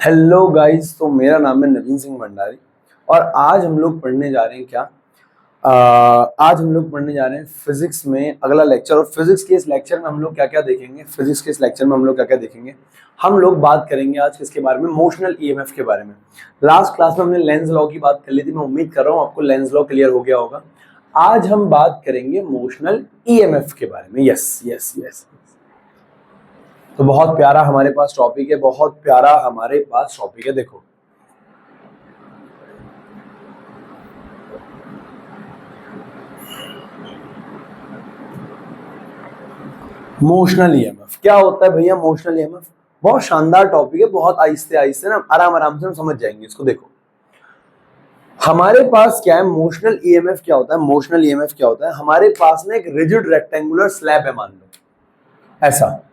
Hello guys, तो मेरा नाम है नवीन सिंह भंडारी और आज हम लोग पढ़ने जा रहे हैं क्या। आज हम लोग पढ़ने जा रहे हैं फिजिक्स में अगला लेक्चर। और फिजिक्स के इस लेक्चर में हम लोग क्या क्या देखेंगे, हम लोग बात करेंगे आज किसके बारे में, मोशनल ईएमएफ के बारे में। लास्ट क्लास में हमने लेंस लॉ की बात कर ली थी। मैं उम्मीद कर रहा हूँ आपको लेंस लॉ क्लियर हो गया होगा। आज हम बात करेंगे मोशनल ईएमएफ के बारे में। Yes yes yes. तो बहुत प्यारा हमारे पास टॉपिक है, देखो। मोशनल ईएमएफ क्या होता है भैया? मोशनल ईएमएफ बहुत शानदार टॉपिक है, बहुत आहिस्ते आहिस्ते ना आराम आराम से हम समझ जाएंगे इसको। देखो हमारे पास क्या है, मोशनल ईएमएफ क्या होता है। हमारे पास ना एक रिजिड रेक्टेंगुलर स्लैब है, मान लो ऐसा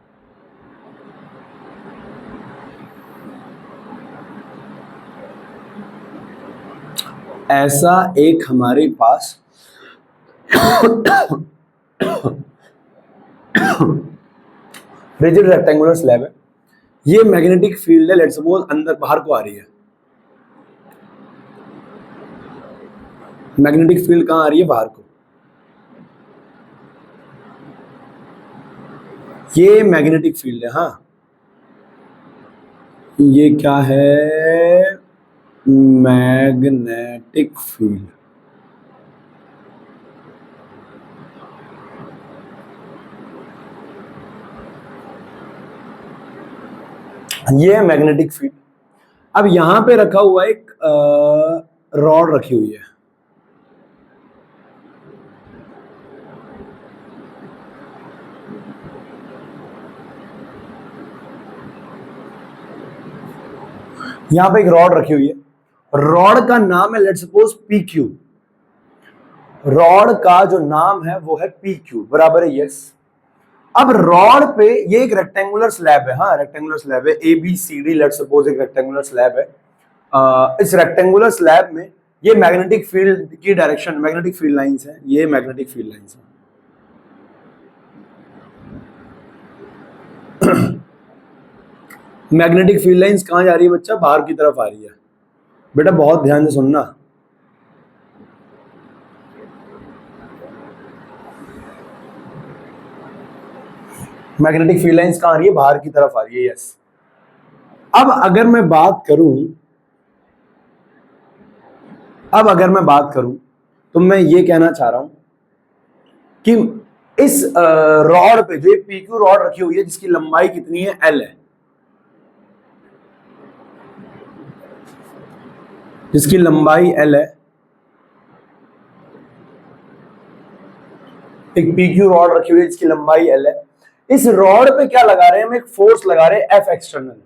एक हमारे पास रिजिड रेक्टेंगुलर स्लैब है। ये मैग्नेटिक फील्ड है, लेट्स सपोज अंदर बाहर को आ रही है। मैग्नेटिक फील्ड कहां आ रही है? बाहर को। ये मैग्नेटिक फील्ड है। हाँ, ये क्या है? Magnetic field. ये है मैग्नेटिक फील्ड। अब यहां पे रखा हुआ एक रॉड रखी हुई है। यहां पे एक रॉड रखी हुई है। रॉड का नाम है let's suppose P Q. Rod का जो नाम है वो है पी क्यू, बराबर है यस। अब रॉड पे ये एक रेक्टेंगुलर स्लैब है। हाँ, रेक्टेंगुलर स्लैब है, A B C D let's suppose एक रेक्टेंगुलर स्लैब है। इस रेक्टेंगुलर स्लैब में ये मैग्नेटिक फील्ड की डायरेक्शन, मैग्नेटिक फील्ड लाइंस है। ये मैग्नेटिक फील्ड लाइंस है। मैग्नेटिक फील्ड लाइंस कहां जा रही है बच्चा? बाहर की तरफ आ रही है। बेटा बहुत ध्यान से सुनना। मैग्नेटिक फील्ड लाइंस कहां आ रही है? बाहर की तरफ आ रही है, यस। अब अगर मैं बात करूं तो मैं ये कहना चाह रहा हूं कि इस रॉड पे जो पीक्यू रॉड रखी हुई है, जिसकी लंबाई कितनी है? एल है। जिसकी लंबाई एल है, एक पीक्यू रॉड रखी हुई है जिसकी लंबाई एल है। इस रॉड पे क्या लगा रहे हैं हम? एक फोर्स लगा रहे हैं, एफ एक्सटर्नल।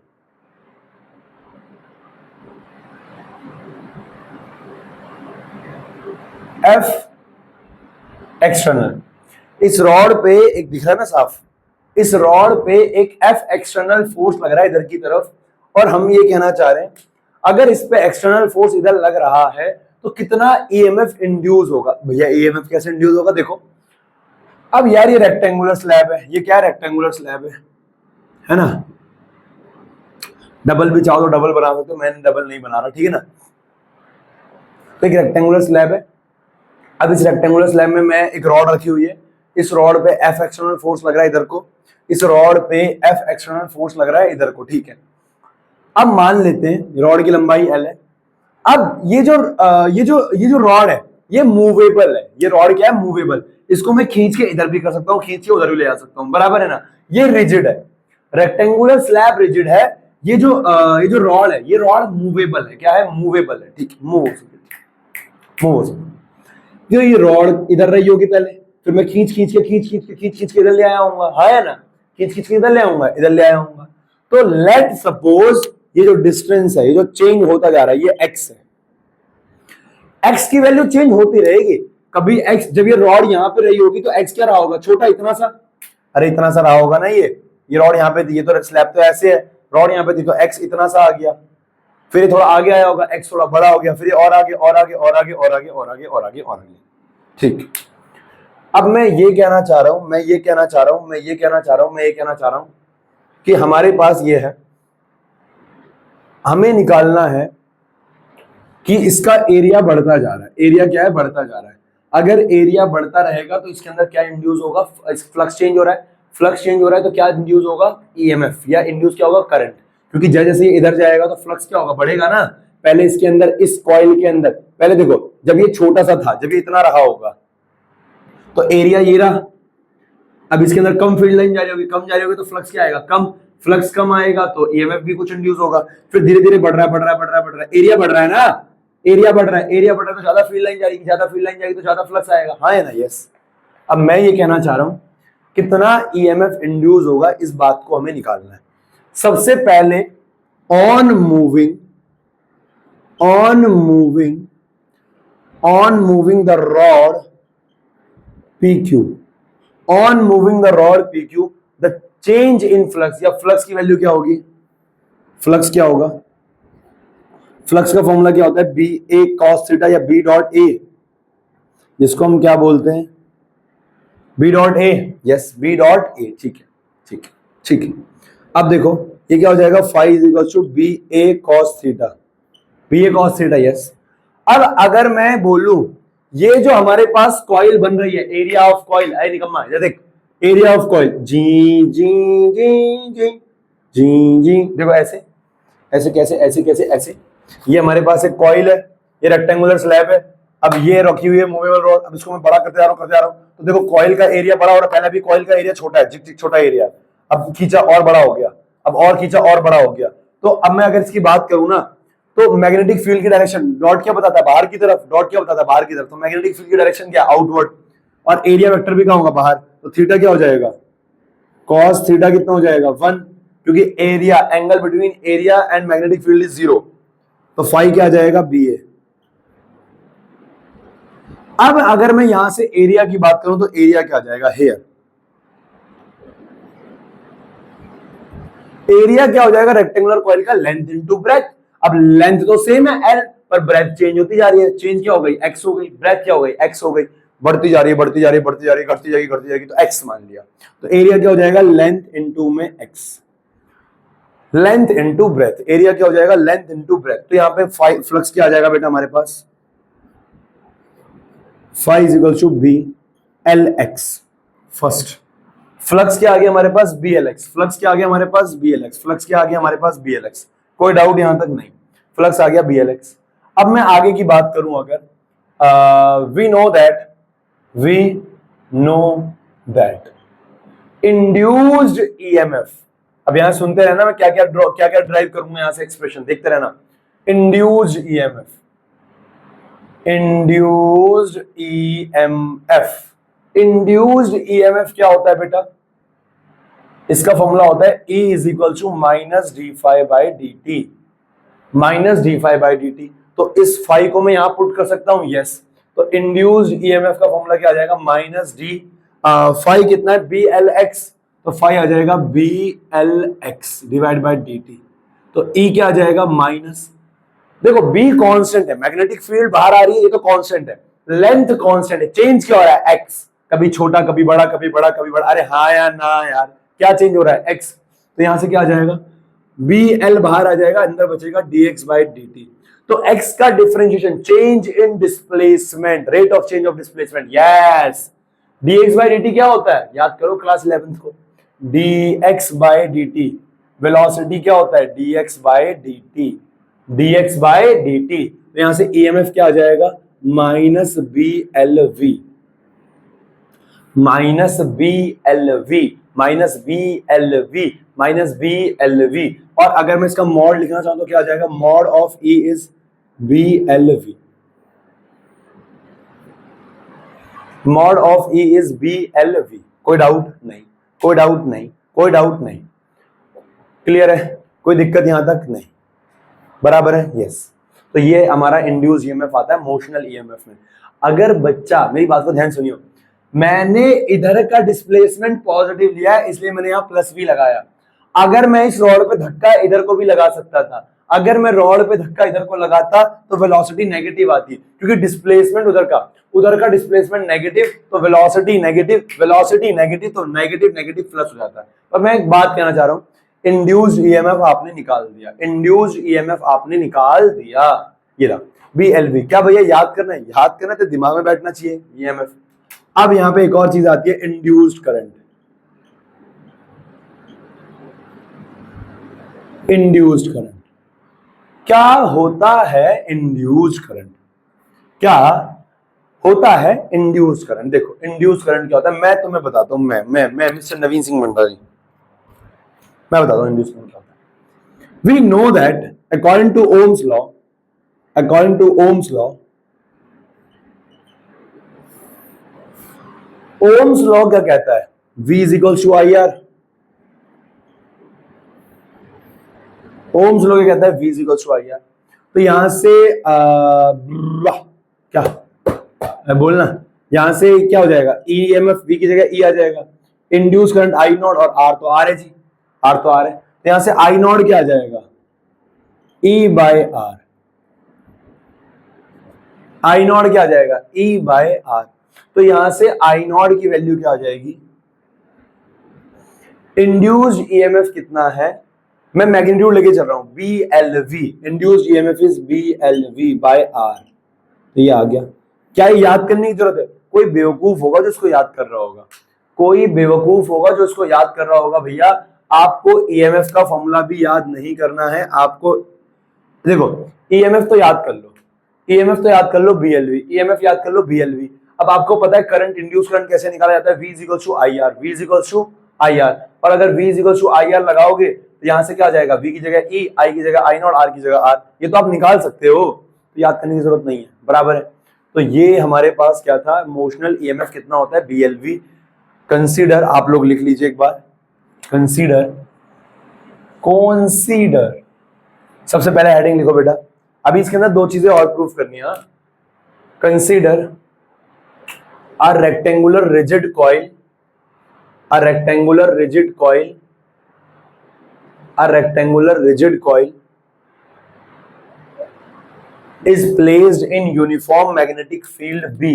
F external. इस रॉड पे एक दिख रहा है ना साफ, इस रॉड पे एक एफ एक्सटर्नल फोर्स लग रहा है इधर की तरफ। और हम ये कहना चाह रहे हैं अगर इस पे एक्सटर्नल फोर्स इधर लग रहा है तो कितना ईएमएफ इंड्यूस होगा? भैया ईएमएफ कैसे इंड्यूस होगा? देखो अब यार ये रेक्टेंगुलर स्लैब है। ये क्या रेक्टेंगुलर स्लैब है ना? डबल भी चाहो तो डबल बना सकते हो, मैंने डबल नहीं बना रहा, ठीक है ना। तो एक रेक्टेंगुलर स्लैब है। अब इस रेक्टेंगुलर स्लैब में मैं एक रॉड रखी हुई है। इस रॉड पे एफ एक्सटर्नल फोर्स लग रहा है इधर को, इस रॉड पे एफ एक्सटर्नल फोर्स लग रहा है इधर को, ठीक है। अब मान लेते हैं रॉड की लंबाई एल है। अब ये जो रॉड है ये मूवेबल है। ये रॉड क्या है? मूवेबल। इसको मैं खींच के इधर भी कर सकता हूं, खींच के उधर भी ले जा सकता हूं, बराबर है ना। ये रिजिड है, रेक्टेंगुलर स्लैब रिजिड है। ये जो रॉड है, ये रॉड मूवेबल है। क्या है? मूवेबल है, ठीक है, मूव हो सकती। जो ये रॉड इधर रही होगी पहले, फिर मैं खींच के इधर ले आया हूंगा, है ना। खींच के इधर ले आऊंगा। तो लेट सपोज ये जो डिस्टेंस है, ये जो चेंज होता जा रहा है, ये एक्स है। एक्स की वैल्यू चेंज होती रहेगी। कभी एक्स, जब ये रॉड यहां पे रही होगी तो एक्स क्या रहा होगा? छोटा, इतना सा। अरे इतना सा रहा होगा ना। ये रॉड यहाँ पे थी, ये तो स्लैब तो ऐसे है, रॉड यहाँ पे थी तो एक्स इतना सा आ गया। फिर थोड़ा आगे आया होगा, एक्स थोड़ा बड़ा हो गया, फिर और आगे और आगे और आगे और आगे और आगे और आगे और आगे, ठीक। अब मैं ये कहना चाह रहा हूं कि हमारे पास ये है, हमें निकालना है कि इसका एरिया बढ़ता जा रहा है। एरिया क्या है? बढ़ता जा रहा है। अगर एरिया बढ़ता रहेगा तो इसके अंदर क्या इंड्यूस होगा? फ्लक्स चेंज हो रहा है। फ्लक्स चेंज हो रहा है तो क्या इंड्यूस होगा? ईएमएफ, या इंड्यूस क्या होगा? करंट। क्योंकि जैसे जैसे ये इधर जाएगा तो फ्लक्स क्या होगा? बढ़ेगा ना। पहले इसके अंदर, इस कॉइल के अंदर, पहले देखो जब ये छोटा सा था, जब ये इतना रहा होगा तो एरिया ये रहा। अब इसके अंदर कम फील्ड लाइन जा रही होगी, कम जा रही होगी तो फ्लक्स क्या आएगा? कम। फ्लक्स कम आएगा तो ईएमएफ भी कुछ इंड्यूस होगा। फिर धीरे धीरे बढ़ रहा है, बढ़ रहा है, बढ़ रहा है, बढ़ रहा है, एरिया बढ़ रहा है ना। एरिया बढ़ रहा है, एरिया बढ़ रहा है तो ज्यादा फील्ड लाइन जाएगी, ज्यादा फील्ड लाइन जाएगी तो ज्यादा फ्लक्स आएगा। हाँ है ना? यस। अब मैं ये कहना चाह रहा हूं कितना ईएमएफ इंड्यूस होगा, इस बात को हमें निकालना है। सबसे पहले on moving the rod PQ, on moving the rod PQ, the change in flux, या फ्लक्स की वैल्यू क्या होगी? फ्लक्स क्या होगा? फ्लक्स का फॉर्मूला क्या होता है? बी ए कॉस थीटा, या बी डॉट ए, जिसको हम क्या बोलते हैं? B dot A. Yes, B dot A. ठीक है, ठीक है, ठीक है। अब देखो ये क्या हो जाएगा? Five is equal to B A cos theta, B A cos theta. Yes. अब अगर मैं बोलूं ये जो हमारे पास कॉइल बन रही है, एरिया ऑफ कॉइल, अरे निकम्मा, देख एरिया ऑफ कॉइल, जी जी जी जी जी जी, देखो ऐसे ऐसे, कैसे, ऐसे कैसे, ऐसे। ये हमारे पास एक कॉइल है, ये रेक्टेंगुलर स्लैब है। अब ये रखी हुई है मूवेबल रॉड। अब इसको मैं बड़ा करते जा रहा हूं, करते जा रहा हूं, तो देखो कॉइल का एरिया बड़ा हो रहा है। पहले भी कॉइल का एरिया छोटा है, जिक छोटा एरिया। अब खींचा और बड़ा हो गया, अब और खींचा और बड़ा हो गया। तो अब मैं अगर इसकी बात करूं ना, तो मैग्नेटिक फील्ड की डायरेक्शन, डॉट क्या बताता है? बाहर की तरफ। डॉट क्या बताता है? बाहर की तरफ। तो मैग्नेटिक फील्ड की डायरेक्शन क्या? आउटवर्ड। और एरिया वेक्टर भी कहां होगा? बाहर। तो थीटा क्या हो जाएगा? कॉस थीटा कितना हो जाएगा? 1, क्योंकि area, angle between area and magnetic field is 0। तो फाई क्या आ जाएगा? बी ए। अब अगर मैं यहां से एरिया की बात करूं तो एरिया क्या आ जाएगा? हेयर। एरिया क्या हो जाएगा? रेक्टेंगुलर कॉइल का लेंथ इनटू ब्रेथ। अब लेंथ तो सेम है एल, पर ब्रेथ चेंज होती जा रही है। चेंज क्या हो गई? एक्स हो गई। ब्रेथ क्या हो गई? एक्स हो गई। बढ़ती जा रही है, बढ़ती जा रही है, बढ़ती जा रही है, घटती जाएगी, घटती जाएगी, तो एक्स मान लिया। तो एरिया क्या हो जाएगा? लेंथ इनटू में X, length into breadth. Area क्या हो जाएगा? Length into breadth. तो यहाँ पे फ्लक्स क्या आ जाएगा बेटा हमारे पास? Phi is equal to B L X. First flux क्या आ गया हमारे पास? B L X. फ्लक्स क्या आ गया हमारे पास? B L X. फ्लक्स क्या आ गया हमारे पास? B L X. कोई डाउट यहां तक नहीं? फ्लक्स आ गया बी एल एक्स। अब मैं आगे की बात करूं, अगर we know that induced EMF. अब यहां सुनते रहना, मैं क्या क्या ड्राइव करूंगा यहां से एक्सप्रेशन, देखते रहना। Induced EMF, induced EMF. Induced EMF क्या होता है बेटा? इसका फॉर्मूला होता है E is equal to minus D phi by D T, minus D phi by D T. तो इस फाई को मैं यहां पुट कर सकता हूं। यस। तो इंड्यूस्ड ईएमएफ का फॉर्मूला क्या आ जाएगा? माइनस डी फाई कितना है? B L X. तो फाई आ जाएगा B L X divide by D T. तो E क्या आ जाएगा? माइनस, देखो बी कांस्टेंट है, मैग्नेटिक फील्ड बाहर आ रही है, ये तो कांस्टेंट है। लेंथ कांस्टेंट है, चेंज क्या हो रहा है? एक्स। कभी छोटा, कभी बड़ा, कभी बड़ा, कभी बड़ा। अरे हाँ यार, ना यार, क्या चेंज हो रहा है? एक्स। तो यहां से क्या आ जाएगा? बी एल बाहर आ जाएगा, अंदर बचेगा D X by D T. तो एक्स का differentiation, change in displacement, rate of change of displacement. Yes. D X by D T क्या होता है? याद करो क्लास 11th को। D X by D T, velocity क्या होता है? D X by D T, dx by dt। तो यहां से EMF क्या आ जाएगा? Minus B L V, minus B L V, minus B L V, minus B L V. और अगर मैं इसका मॉड लिखना चाहूं तो क्या आ जाएगा? Mod of E is B L V, mod of E is B L V. कोई डाउट नहीं? कोई डाउट नहीं? कोई डाउट नहीं? क्लियर है? कोई दिक्कत यहां तक नहीं? बराबर है? यस। तो ये हमारा इंड्यूस ईएमएफ आता है मोशनल ईएमएफ में। अगर बच्चा, मेरी बात को ध्यान सुनियो, मैंने इधर का डिस्प्लेसमेंट पॉजिटिव लिया है, इसलिए मैंने यहां प्लस भी लगाया। अगर मैं इस रॉड पे धक्का इधर को भी लगा सकता था, अगर मैं रॉड पे धक्का इधर को लगाता तो वेलोसिटी नेगेटिव आती, क्योंकि डिस्प्लेसमेंट उधर का डिस्प्लेसमेंट नेगेटिव, तो वेलोसिटी नेगेटिव, वेलोसिटी नेगेटिव, तो नेगेटिव नेगेटिव प्लस हो जाता है। पर मैं एक बात कहना चाह रहा हूं, इंड्यूस्ड ईएमएफ आपने निकाल दिया, इंड्यूस्ड ईएमएफ आपने निकाल दिया, ये रहा बीएलवी। क्या भैया याद करना है? याद करना तो दिमाग में बैठना चाहिए ईएमएफ। अब यहां पे एक और चीज आती है, इंड्यूस्ड करंट। इंड्यूस्ड करंट क्या होता है? इंड्यूस्ड करंट क्या होता है? इंड्यूस्ड करंट, देखो इंड्यूस्ड करंट क्या होता है, मैं तुम्हें बताता हूं। मैं मिस्टर नवीन सिंह भंडारी, मैं बताता हूं इंड्यूस्ड करंट क्या होता है। We know that according to Ohm's law, according to Ohm's law, Ohm's law क्या कहता है? V is equals to I R. Ohm's law क्या कहता है? V is equals to I R. तो यहां से क्या बोलना, यहां से क्या हो जाएगा? ईएमएफ V की जगह E आ जाएगा, इंड्यूस करंट आई नॉट, और R तो R है जी, R तो R है, तो यहां से आई नॉट क्या आ जाएगा? E by R। I naught क्या आ जाएगा? E by R। तो यहां से आई नॉट की वैल्यू क्या आ जाएगी? इंड्यूस्ड ईएमएफ कितना है? मैं मैग्नीट्यूड लेके चल रहा हूं, BLV, induced EMF is BLV by R। तो ये आ गया। क्या ये याद करने की जरूरत है? कोई बेवकूफ होगा जो इसको याद कर रहा होगा, कोई बेवकूफ होगा जो इसको याद कर रहा होगा। भैया आपको ईएमएफ का फॉर्मूला भी याद नहीं करना है आपको। देखो ईएमएफ तो याद कर लो, ईएमएफ तो याद कर लो, BLV, ईएमएफ याद कर लो, BLV। अब आपको पता है करंट, इंड्यूस करंट कैसे निकाला जाता है? V is equals to I R, V is equals to I R. और अगर V is equals to I R लगाओगे तो यहां से क्या आ जाएगा? V की जगह E, I की जगह आई नॉट, R की जगह R। ये तो आप निकाल सकते हो, तो याद करने की जरूरत नहीं है, बराबर है। तो ये हमारे पास क्या था? मोशनल ईएमएफ कितना होता है? BLV। कंसीडर, आप लोग लिख लीजिए एक बार, कंसीडर, कंसीडर, सबसे पहले हेडिंग लिखो बेटा। अभी इसके अंदर दो चीजें और प्रूफ करनी है। Consider a rectangular rigid coil, a rectangular rigid coil, a rectangular rigid coil is placed in uniform magnetic field B,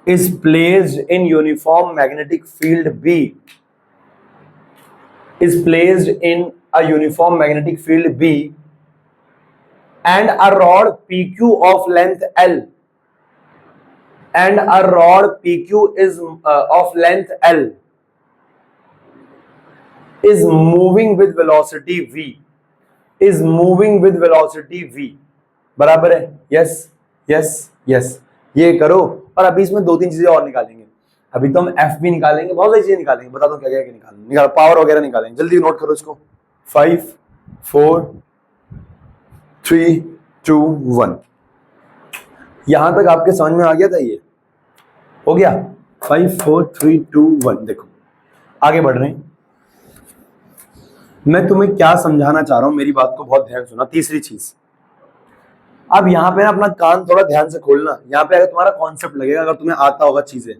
is placed in uniform magnetic field B, is placed in a uniform magnetic field B, and a rod PQ of length L, and a rod PQ is of length L is moving with velocity V, is moving with velocity V, बराबर है? Yes yes yes, ये करो। और अभी इसमें दो तीन चीजें और निकालेंगे। अभी तो हम F भी निकालेंगे, बहुत सारी चीजें निकालेंगे, बता दो क्या क्या निकाल, पावर वगैरह निकालेंगे। जल्दी नोट करो इसको। 5 4 3 2 1। यहां तक आपके समझ में आ गया था? ये हो गया। 5 4 3 2 1। देखो आगे बढ़ रहे हैं। मैं तुम्हें क्या समझाना चाह रहा हूं, मेरी बात को बहुत ध्यान सुना। तीसरी चीज, अब यहां पे ना अपना कान थोड़ा ध्यान से खोलना। यहां पे अगर तुम्हारा कॉन्सेप्ट लगेगा, अगर तुम्हें आता होगा चीजें,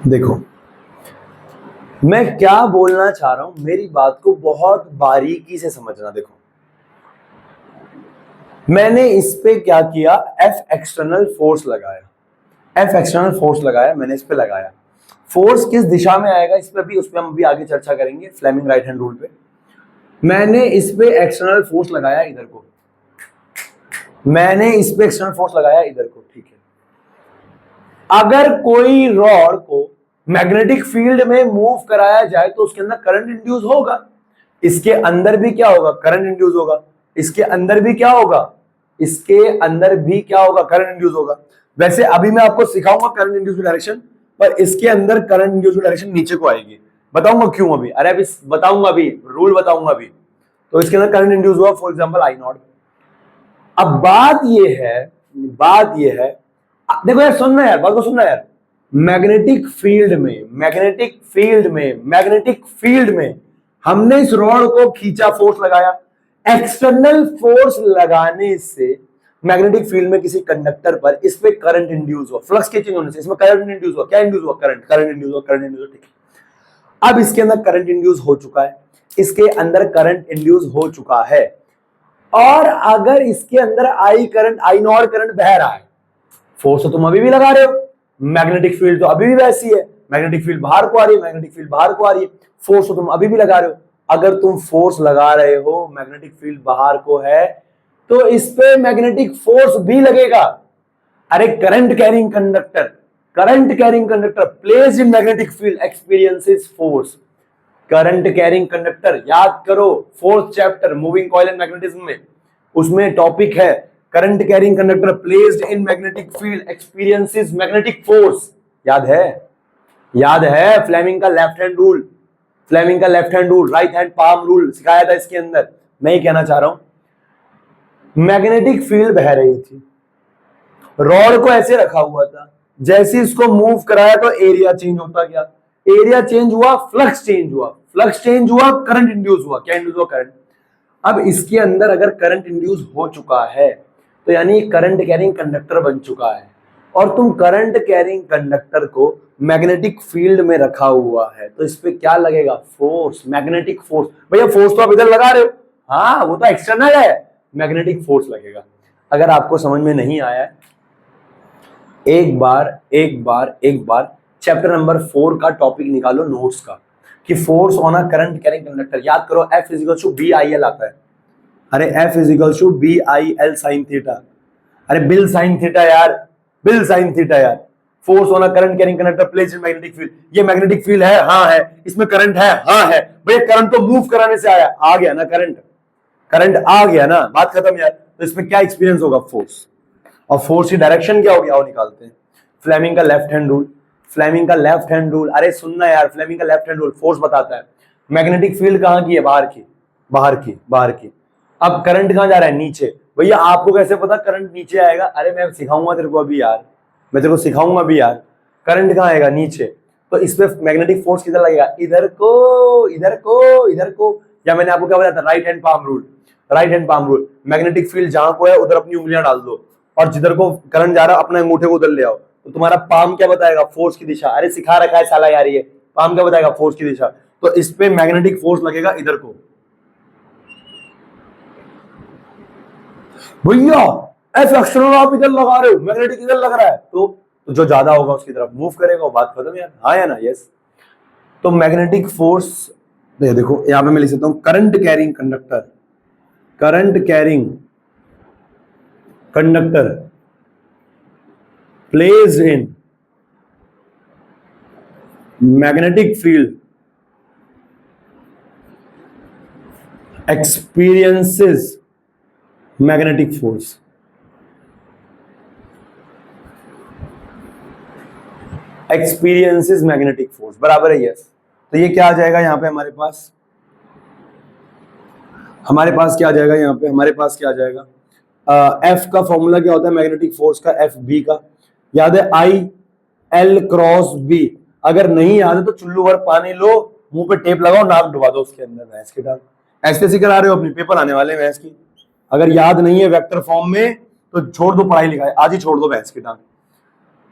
देखो मैं क्या बोलना चाह रहा हूं, मेरी बात को बहुत बारीकी से समझना। देखो मैंने इस पे क्या किया? F एक्सटर्नल फोर्स लगाया, F एक्सटर्नल फोर्स लगाया, मैंने इस पे लगाया। फोर्स किस दिशा में आएगा इस पे भी, उस पे हम भी आगे चर्चा करेंगे, फ्लेमिंग राइट हैंड रूल पे। मैंने इस पे एक्सटर्नल फोर्स लगाया इधर को, मैंने इस पे एक्सटर्नल फोर्स लगाया इधर को, ठीक है। अगर कोई रॉड को मैग्नेटिक फील्ड में मूव कराया जाए तो उसके अंदर करंट इंड्यूस होगा। इसके अंदर भी क्या होगा? करंट इंड्यूस होगा। इसके अंदर भी क्या होगा? इसके अंदर भी क्या होगा? करंट इंड्यूस होगा। वैसे अभी मैं आपको सिखाऊंगा करंट इंड्यूस डायरेक्शन, पर इसके अंदर करंट इंड्यूस डायरेक्शन नीचे को आएगी। बताऊंगा क्यों अभी, अरे अभी बताऊंगा, अभी रूल बताऊंगा अभी। तो इसके अंदर करंट इंड्यूस हुआ, फॉर एग्जांपल आई नॉट। अब बात ये है, देखो यार सुनना यार, बात को सुनना यार। मैग्नेटिक फील्ड में हमने इस रॉड को खींचा, फोर्स लगाया। एक्सटर्नल फोर्स लगाने से मैग्नेटिक फील्ड में किसी कंडक्टर पर इस पे करंट इंड्यूस हुआ, फ्लक्स के चेंज होने से इसमें करंट इंड्यूस हुआ। क्या इंड्यूस हुआ? करंट इंड्यूस हुआ। ठीक है, अब इसके अंदर करंट इंड्यूस हो चुका है, इसके अंदर करंट इंड्यूस हो चुका है। और अगर इसके अंदर आई नॉट करंट बह रहा है, फोर्स तो तुम अभी भी लगा रहे हो, मैग्नेटिक फील्ड तो अभी भी वैसी है, मैग्नेटिक फील्ड बाहर को आ रही है, मैग्नेटिक फील्ड बाहर को आ रही है, फोर्स तो तुम अभी भी लगा रहे हो। अगर तुम फोर्स लगा रहे हो, मैग्नेटिक फील्ड बाहर को है, तो इस पे मैग्नेटिक फोर्स भी लगेगा। अरे current carrying conductor, current carrying conductor placed in magnetic field experiences force. Current carrying conductor, याद करो fourth chapter moving coil and magnetism में, उसमें टॉपिक है current carrying conductor placed in magnetic field experiences magnetic force. याद है? याद है Fleming का लेफ्ट हैंड रूल, फ्लेमिंग का left hand rule, right hand palm rule सिखाया था इसके अंदर। मैं ही कहना चाह रहा हूं, मैग्नेटिक फील्ड बह रही थी, रॉड को ऐसे रखा हुआ था, जैसे इसको मूव कराया तो एरिया चेंज होता गया, एरिया चेंज हुआ, फ्लक्स चेंज हुआ, फ्लक्स चेंज हुआ, करंट इंड्यूस हुआ। क्या इंड्यूस हुआ? करंट। अब इसके अंदर अगर करंट इंड्यूस हो चुका है तो यानी करंट कैरिंग कंडक्टर बन चुका है, और तुम करंट कैरिंग कंडक्टर को मैग्नेटिक फील्ड में रखा हुआ है, तो इस पे क्या लगेगा? Force, magnetic force. भैया फोर्स तो आप इधर लगा रहे हो, हाँ वो तो एक्सटर्नल है, मैग्नेटिक फोर्स लगेगा। अगर आपको समझ में नहीं आया है, एक बार चैप्टर नंबर 4 का टॉपिक निकालो नोट्स का, कि force on a current carrying conductor. याद करो F is B I L आता है। अरे F is B I L sine theta, अरे बिल साइन थीटा यार, बिल साइन थीटा यार। Force on a current carrying conductor placed in magnetic field, ये मैग्नेटिक फील्ड है, हाँ है, इसमें करंट है, हाँ है। भैया करंट तो मूव कराने से आया, आ गया ना करंट, करंट आ गया ना, बात खत्म यार। तो इसमें क्या एक्सपीरियंस होगा? फोर्स। और फोर्स की डायरेक्शन क्या होगी, आओ निकालते हैं। फ्लेमिंग का लेफ्ट हैंड रूल, फ्लेमिंग का लेफ्ट हैंड रूल, अरे सुनना यार, फ्लेमिंग का लेफ्ट हैंड रूल फोर्स बताता है। मैग्नेटिक फील्ड कहां की है? बाहर की, बाहर की, बाहर की। अब करंट कहां जा रहा है? नीचे। भैया आपको कैसे पता करंट नीचे आएगा? अरे मैं सिखाऊंगा तेरे को अभी यार, मैं तेरे को सिखाऊंगा अभी यार। करंट कहां आएगा? नीचे। तो इस पे मैग्नेटिक फोर्स किधर लगेगा? इधर को, इधर को, इधर को। या मैंने आपको क्या बताया था? Right hand palm rule, right hand palm rule. Magnetic field जहां को है उधर अपनी उंगलियां डाल दो, और जिधर को करंट जा रहा है अपने अंगूठे को उधर ले आओ, तो तुम्हारा पाम क्या बताएगा? फोर्स की दिशा। अरे सिखा रखा है साला यार, ये पाम क्या बताएगा? फोर्स की दिशा। तो इस पे मैग्नेटिक फोर्स लगेगा इधर को। भैया एफ एक्सटर्नल आप इधर लगा रहे हो, मैग्नेटिक इधर लग रहा है, तो जो ज्यादा होगा उसकी तरफ मूव करेगा, बात खत्म यार। हाँ या ना? यस। तो मैग्नेटिक फोर्स देखो यहां पे मैं लिख सकता हूं current carrying conductor, current carrying conductor placed in magnetic field experiences magnetic force. Experiences magnetic force बराबर है यस। तो ये क्या आ जाएगा यहां पे हमारे पास? हमारे पास क्या आ जाएगा यहां पे? हमारे पास क्या आ जाएगा? एफ का फॉर्मूला क्या होता है मैग्नेटिक फोर्स का? एफ बी का याद है, आई एल क्रॉस बी। अगर नहीं याद है तो चुल्लू भर पानी लो, मुंह पे टेप लगाओ, नाक डुबा दो उसके अंदर, भैंस की टांग। ऐसे ऐसे करा रहे हो, अपनी पेपर आने वाले भैंस की। अगर याद नहीं है वेक्टर फॉर्म में तो छोड़ दो पढ़ाई लिखाई, आज ही छोड़ दो भैंस की टांग,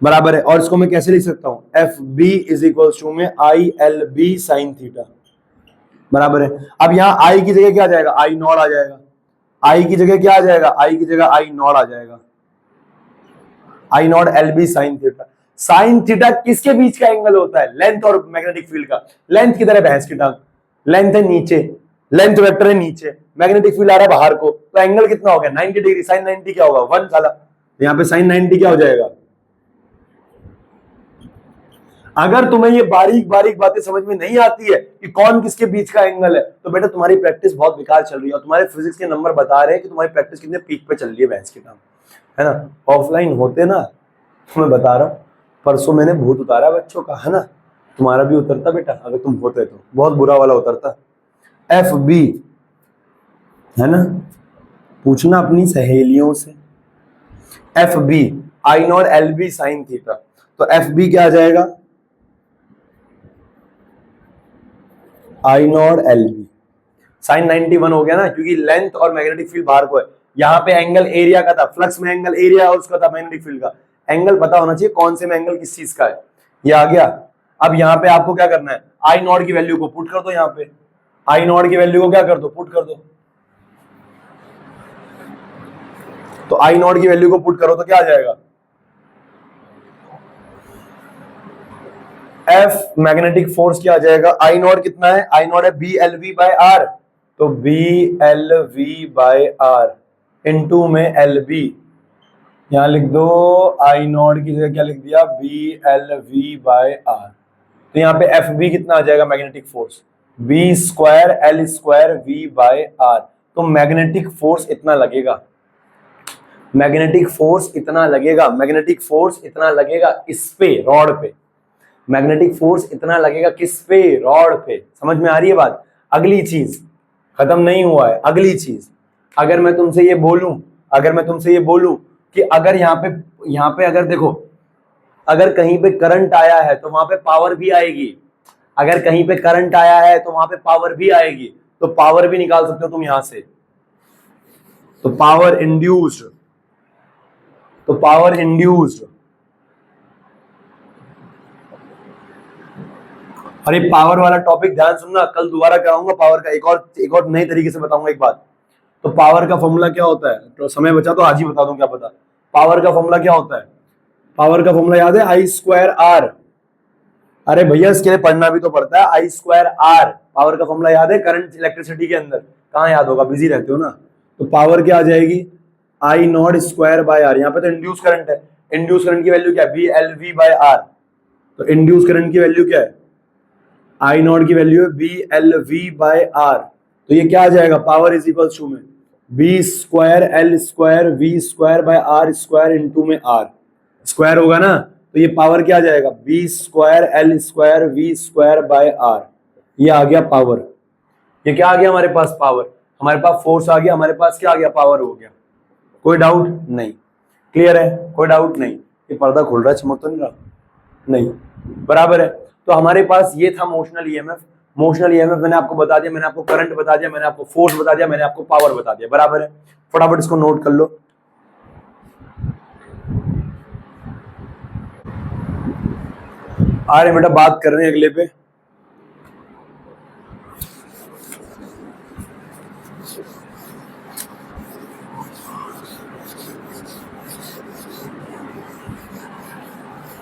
बराबर है। और इसको मैं कैसे लिख सकता हूं? F B is equal to में I L B sine theta, बराबर है। अब यहां आई की जगह क्या आ जाएगा? आई नॉट आ जाएगा। आई की जगह क्या आ जाएगा? आई की जगह आई नॉट आ जाएगा, I naught L B sine theta. Sine theta किसके बीच का एंगल होता है? लेंथ और मैग्नेटिक फील्ड का। लेंथ किधर है भैंस की टांग? लेंथ है नीचे, लेंथ वेक्टर है नीचे, मैग्नेटिक फील्ड आ रहा है बाहर को, तो एंगल कितना हो गया? 90 डिग्री। साइन 90 क्या होगा? 1 साला। यहां पे साइन 90 क्या हो जाएगा? अगर तुम्हें ये बारीक बारीक बातें समझ में नहीं आती है कि कौन किसके बीच का एंगल है, तो बेटा तुम्हारी प्रैक्टिस बहुत बेकार चल रही है, और तुम्हारे फिजिक्स के नंबर बता रहे हैं कि तुम्हारी प्रैक्टिस कितने पीक पे चल रही है भैंस की टांग, है ना। ऑफलाइन होते ना, मैं बता रहा हूं, परसों मैंने भूत उतारा बच्चों का, है ना। तुम्हारा भी उतरता बेटा, अगर तुम होते तो बहुत बुरा वाला उतरता। एफ बी, है ना, पूछना अपनी सहेलियों से। F B I naught L B sine theta, तो एफ बी क्या आ जाएगा? I naught L B sine 91 हो गया ना, क्योंकि लेंथ और मैग्नेटिक फील्ड बाहर को है। यहां पे एंगल एरिया का था, फ्लक्स में एंगल एरिया और उसका था मैग्नेटिक फील्ड का। एंगल पता होना चाहिए कौन से में एंगल किस चीज का है, ये आ गया। अब यहां पे आपको क्या करना है? आई नॉट की वैल्यू को पुट कर दो, यहां पे आई नॉट की वैल्यू को क्या कर दो? पुट कर दो। तो आई नॉट की वैल्यू को पुट करो तो क्या आ जाएगा? एफ मैग्नेटिक फोर्स क्या आ जाएगा, आई नॉट कितना है, आई नॉट है B L V by are, तो B L V by R into में एल बी, यहां लिख दो आई नॉट की जगह क्या लिख दिया, B L V by are, तो यहाँ पे एफ बी कितना आ जाएगा magnetic force, B square L square V by are, तो मैग्नेटिक फोर्स इतना लगेगा, मैग्नेटिक फोर्स इतना लगेगा, मैग्नेटिक फोर्स इतना लगेगा इस पे रॉड पे, मैग्नेटिक फोर्स इतना लगेगा किस पे, रॉड पे। समझ में आ रही है बात। अगली चीज खत्म नहीं हुआ है, अगली चीज अगर मैं तुमसे ये बोलूं, अगर मैं तुमसे ये बोलूं कि अगर यहाँ पे अगर देखो, अगर कहीं पे करंट आया है तो वहां पे पावर भी आएगी, अगर कहीं पे करंट आया है तो वहां पे पावर भी आएगी, तो पावर भी निकाल सकते हो तुम यहां से, तो पावर इंड्यूस्ड, तो पावर इंड्यूस्ड, अरे पावर वाला टॉपिक ध्यान सुनना, कल दोबारा कराऊंगा पावर का, एक और नए तरीके से बताऊंगा एक बात। तो पावर का फॉर्मूला क्या होता है, तो समय बचा तो आज ही बता दूं, क्या पता पावर का फॉर्मूला क्या होता है, पावर का फॉर्मूला याद है, आई स्क्वायर आर, अरे भैया इसके लिए पढ़ना भी तो पड़ता है, आई स्क्वायर आर, पावर का फॉर्मूला याद है करंट इलेक्ट्रिसिटी के अंदर, कहाँ याद होगा, बिजी रहते हो ना। तो पावर क्या आ जाएगी, I naught square by R, यहाँ पे तो इंड्यूस करंट है, इंड्यूस करंट की वैल्यू क्या है, B L V by are, तो इंड्यूस करंट की वैल्यू क्या है, आई नॉट की वैल्यू है B L V by are, तो ये क्या आ जाएगा, पावर इज इक्वल टू में B square L square V square by R square into में आर, स्क्वायर होगा ना, तो ये पावर क्या आ जाएगा, B square L square V square by R, ये आ गया पावर। ये क्या आ गया हमारे पास, पावर, हमारे पास फोर्स आ गया, हमारे पास क्या आ गया, पावर हो गया। कोई डाउट नहीं, क्लियर है, कोई डाउट नहीं, ये पर्दा खुल रहा है, चमक तो नहीं रहा, नहीं, बराबर है। तो हमारे पास ये था मोशनल ईएमएफ, मोशनल ईएमएफ मैंने आपको बता दिया, मैंने आपको करंट बता दिया, मैंने आपको फोर्स बता दिया, मैंने आपको पावर बता दिया, बराबर है। फटाफट इसको नोट कर लो। आ रहे बेटा, बात कर रहे हैं अगले पे,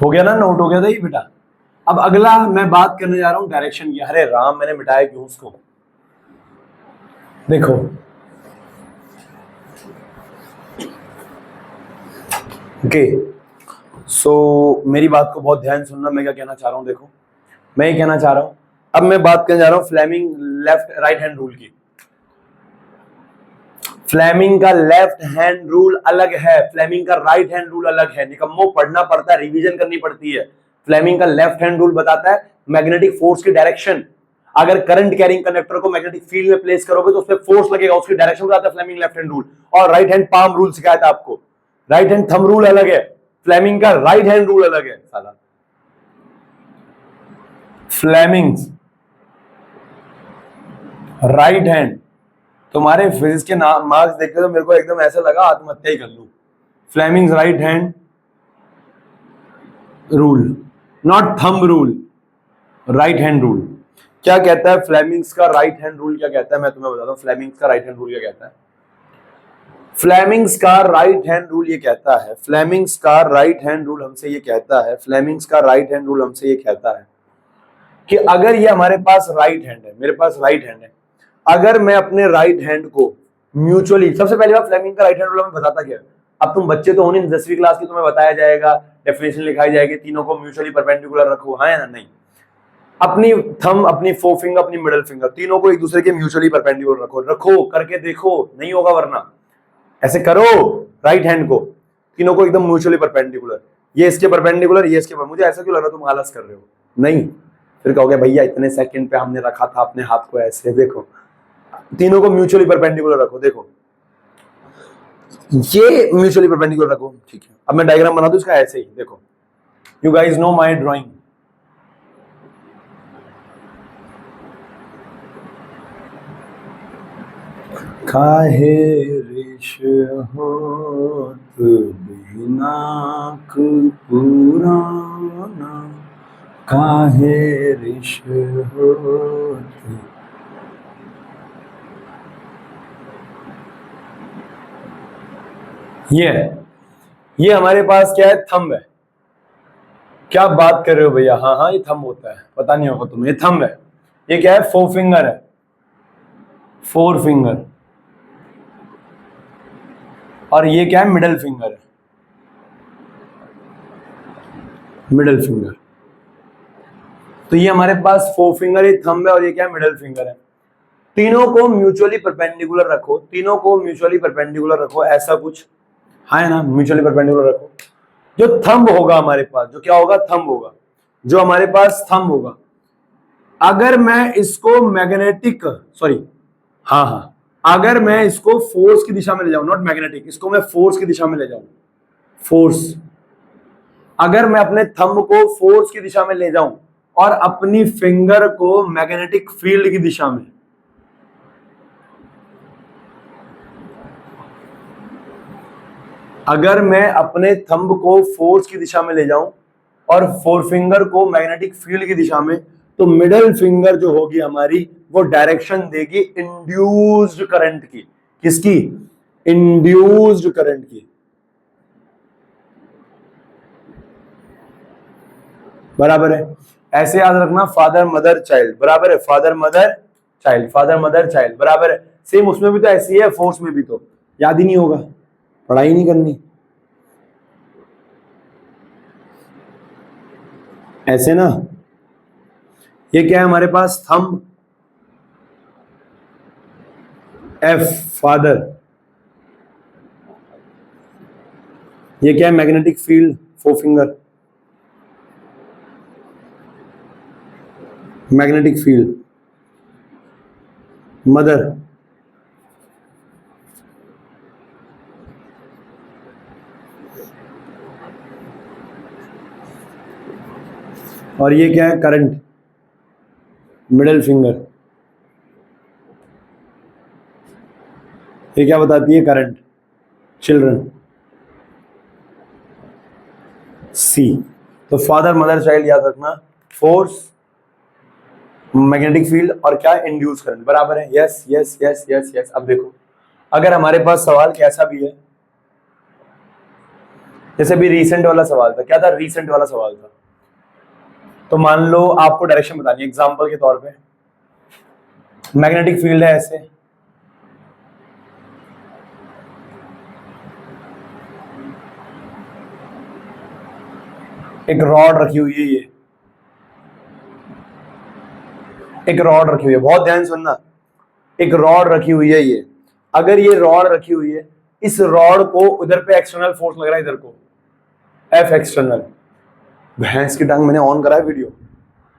हो गया ना, नोट हो गया था ये बेटा। अब अगला मैं बात करने जा रहा हूं डायरेक्शन की, अरे राम मैंने मिटाया क्यों उसको, देखो ओके, सो मेरी बात को बहुत ध्यान सुनना, मैं क्या कहना चाह रहा हूं, देखो मैं ये कहना चाह रहा हूं, अब मैं बात करने जा रहा हूं Fleming left right hand rule की। फ्लेमिंग का लेफ्ट हैंड रूल अलग है, फ्लेमिंग का राइट हैंड रूल अलग है, निकम्मो पढ़ना पड़ता है, रिवीजन करनी पड़ती है। फ्लेमिंग का लेफ्ट हैंड रूल बताता है मैग्नेटिक फोर्स की डायरेक्शन, अगर करंट कैरिंग कंडक्टर को मैग्नेटिक फील्ड में प्लेस करोगे तो उसमें फोर्स लगेगा, उसकी डायरेक्शन बताता है फ्लेमिंग लेफ्ट हैंड रूल। और राइट हैंड पाम रूल सिखाया था आपको, राइट हैंड थंब रूल अलग है, फ्लेमिंग का राइट हैंड रूल अलग है साला। फ्लेमिंग्स राइट हैंड, तुम्हारे फिजिक्स के मार्क्स देख के तो मेरे को एकदम ऐसा लगा आत्महत्या ही कर लूं। Fleming's right hand rule, not thumb rule, right hand rule. क्या कहता है फ्लेमिंग्स का राइट हैंड रूल, क्या कहता है मैं तुम्हें बताता हूं, फ्लेमिंग्स का राइट हैंड रूल क्या कहता है। फ्लेमिंग्स का राइट हैंड रूल ये कहता है, फ्लेमिंग्स का राइट हैंड रूल हमसे ये कहता है, फ्लेमिंग्स का राइट हैंड रूल हमसे ये कहता है कि अगर ये हमारे पास राइट हैंड है, मेरे पास राइट हैंड है, अगर मैं अपने राइट हैंड को म्यूचुअली, सबसे पहले बात फ्लेमिंग का राइट हैंड रूल हमें बताता क्या है, अब तुम बच्चे तो हो नहीं, 10वीं क्लास की तुम्हें बताया जाएगा, डेफिनेशन लिखाई जाएगी, तीनों को म्यूचुअली परपेंडिकुलर रखो, हाँ या नहीं, अपनी थंब, अपनी फोरफिंगर, अपनी मिडिल फिंगर, तीनों को एक दूसरे के म्यूचुअली परपेंडिकुलर रखो, रखो करके देखो, नहीं होगा वरना ऐसे करो, राइट हैंड को तीनों को एकदम म्यूचुअली परपेंडिकुलर, ये इसके परपेंडिकुलर, ये इसके, मुझे ऐसा क्यों लग रहा है तुम आलस कर रहे हो, नहीं, फिर कहोगे भैया इतने सेकंड पे हमने रखा था अपने हाथ को ऐसे, देखो तीनों को म्यूचुअली परपेंडिकुलर रखो, देखो ये म्यूचुअली परपेंडिकुलर रखो, ठीक है। अब मैं डायग्राम बना दूं इसका ऐसे ही, देखो you guys know my drawing, काहे रिश होत बिनाक पुराना, काहे रिश होत, ये हमारे पास क्या है, थंब है, क्या बात कर रहे हो भैया? हाँ हाँ, ये थंब होता है, पता नहीं होगा तुम्हें, ये थंब है। ये क्या है? फोर फिंगर है, फोर फिंगर। और ये क्या है? मिडल फिंगर है, मिडल फिंगर। तो ये हमारे पास फोर फिंगर, ये थंब है, और ये क्या है? मिडल फिंगर है। तीनों को म्यूचुअली परपेंडिकुलर रखो, तीनों को म्यूचुअली परपेंडिकुलर रखो, ऐसा कुछ है ना, म्यूचुअली परपेंडिकुलर रखो। जो थंब होगा हमारे पास, जो क्या होगा? थंब होगा। जो हमारे पास थंब होगा, अगर मैं इसको मैग्नेटिक, सॉरी, हाँ हाँ, अगर मैं इसको फोर्स की दिशा में ले जाऊं, नॉट मैग्नेटिक, इसको मैं फोर्स की दिशा में ले जाऊं, फोर्स, अगर मैं अपने थंब को फोर्स की दिशा में ले जाऊं और अपनी फिंगर को मैग्नेटिक फील्ड की दिशा में, अगर मैं अपने थंब को फोर्स की दिशा में ले जाऊं और फोर फिंगर को मैग्नेटिक फील्ड की दिशा में, तो मिडल फिंगर जो होगी हमारी, वो डायरेक्शन देगी इंड्यूस्ड करंट की। किसकी? इंड्यूस्ड करंट की। बराबर है? ऐसे याद रखना, फादर मदर चाइल्ड, बराबर है? Father mother child, father mother child, बराबर है? सेम उसमें भी तो ऐसी है, फोर्स में भी तो याद ही नहीं होगा, पढ़ाई नहीं करनी। ऐसे ना, ये क्या है हमारे पास? थंब, एफ फादर, ये क्या है? Magnetic field, four finger, magnetic field, mother, और ये क्या है? Current, middle finger. ये क्या बताती है? करंट, चिल्ड्रन, सी। तो फादर मदर चाइल्ड याद रखना, फोर्स, मैग्नेटिक फील्ड, और क्या? इंड्यूस करंट, बराबर है? Yes yes yes yes yes. अब देखो, अगर हमारे पास सवाल कैसा भी है, जैसे भी रीसेंट वाला सवाल था, क्या था? रीसेंट वाला सवाल था। तो मान लो आपको डायरेक्शन बतानी है, एग्जांपल के तौर पे, मैग्नेटिक फील्ड है ऐसे, एक रॉड रखी हुई है, ये एक रॉड रखी हुई है, बहुत ध्यान सुनना, एक रॉड रखी हुई है ये। अगर ये रॉड रखी हुई है, इस रॉड को उधर पे एक्सटर्नल फोर्स लग रहा है, इधर को एफ एक्सटर्नल। भैंस की टांग, मैंने ऑन करा है वीडियो।